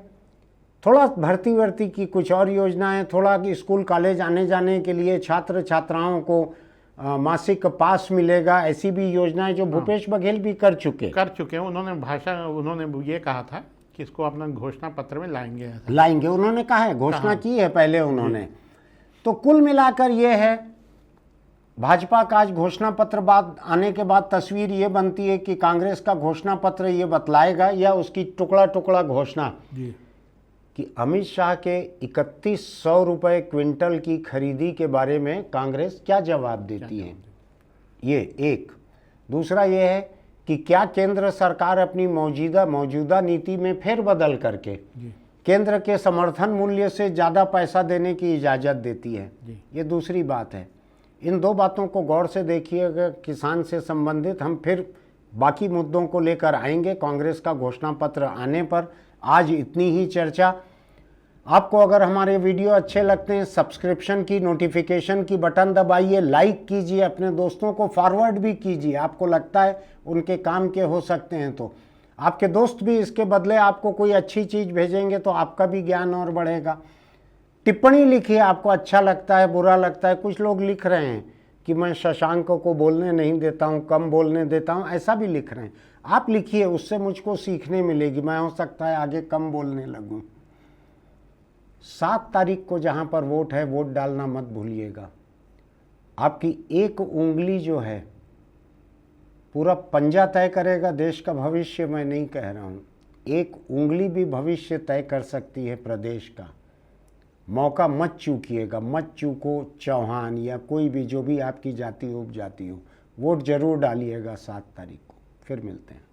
थोड़ा भर्ती की कुछ और योजनाएं, थोड़ा कि स्कूल कॉलेज आने जाने के लिए छात्र छात्राओं को मासिक पास मिलेगा, ऐसी भी योजनाएं जो भूपेश बघेल भी कर चुके हैं। उन्होंने ये कहा था कि इसको अपना घोषणा पत्र में लाएंगे। उन्होंने कहा है, घोषणा की है पहले उन्होंने। तो कुल मिलाकर ये है, भाजपा का आज घोषणा पत्र बाद आने के बाद तस्वीर ये बनती है कि कांग्रेस का घोषणा पत्र ये बतलाएगा या उसकी टुकड़ा घोषणा कि अमित शाह के 3100 रुपये क्विंटल की खरीदी के बारे में कांग्रेस क्या जवाब देती है। ये एक। दूसरा ये है कि क्या केंद्र सरकार अपनी मौजूदा नीति में फेरबदल करके केंद्र के समर्थन मूल्य से ज़्यादा पैसा देने की इजाज़त देती है। ये दूसरी बात है। इन दो बातों को गौर से देखिएगा। किसान से संबंधित हम फिर बाकी मुद्दों को लेकर आएंगे कांग्रेस का घोषणा पत्र आने पर। आज इतनी ही चर्चा। आपको अगर हमारे वीडियो अच्छे लगते हैं, सब्सक्रिप्शन की, नोटिफिकेशन की बटन दबाइए, लाइक कीजिए, अपने दोस्तों को फॉरवर्ड भी कीजिए। आपको लगता है उनके काम के हो सकते हैं तो आपके दोस्त भी इसके बदले आपको कोई अच्छी चीज़ भेजेंगे तो आपका भी ज्ञान और बढ़ेगा। टिप्पणी लिखिए, आपको अच्छा लगता है, बुरा लगता है। कुछ लोग लिख रहे हैं कि मैं शशांक को बोलने नहीं देता हूँ, कम बोलने देता हूँ, ऐसा भी लिख रहे हैं। आप लिखिए, उससे मुझको सीखने मिलेगी। मैं हो सकता है आगे कम बोलने लगूँ। 7 तारीख को जहाँ पर वोट है, वोट डालना मत भूलिएगा। आपकी एक उंगली जो है पूरा पंजा तय करेगा देश का भविष्य। मैं नहीं कह रहा हूँ, एक उंगली भी भविष्य तय कर सकती है प्रदेश का। मौका मत चूकिएगा, मत चूको। चौहान या कोई भी, जो भी आपकी जाति हो उपजाति हो, वोट जरूर डालिएगा 7 तारीख को। फिर मिलते हैं।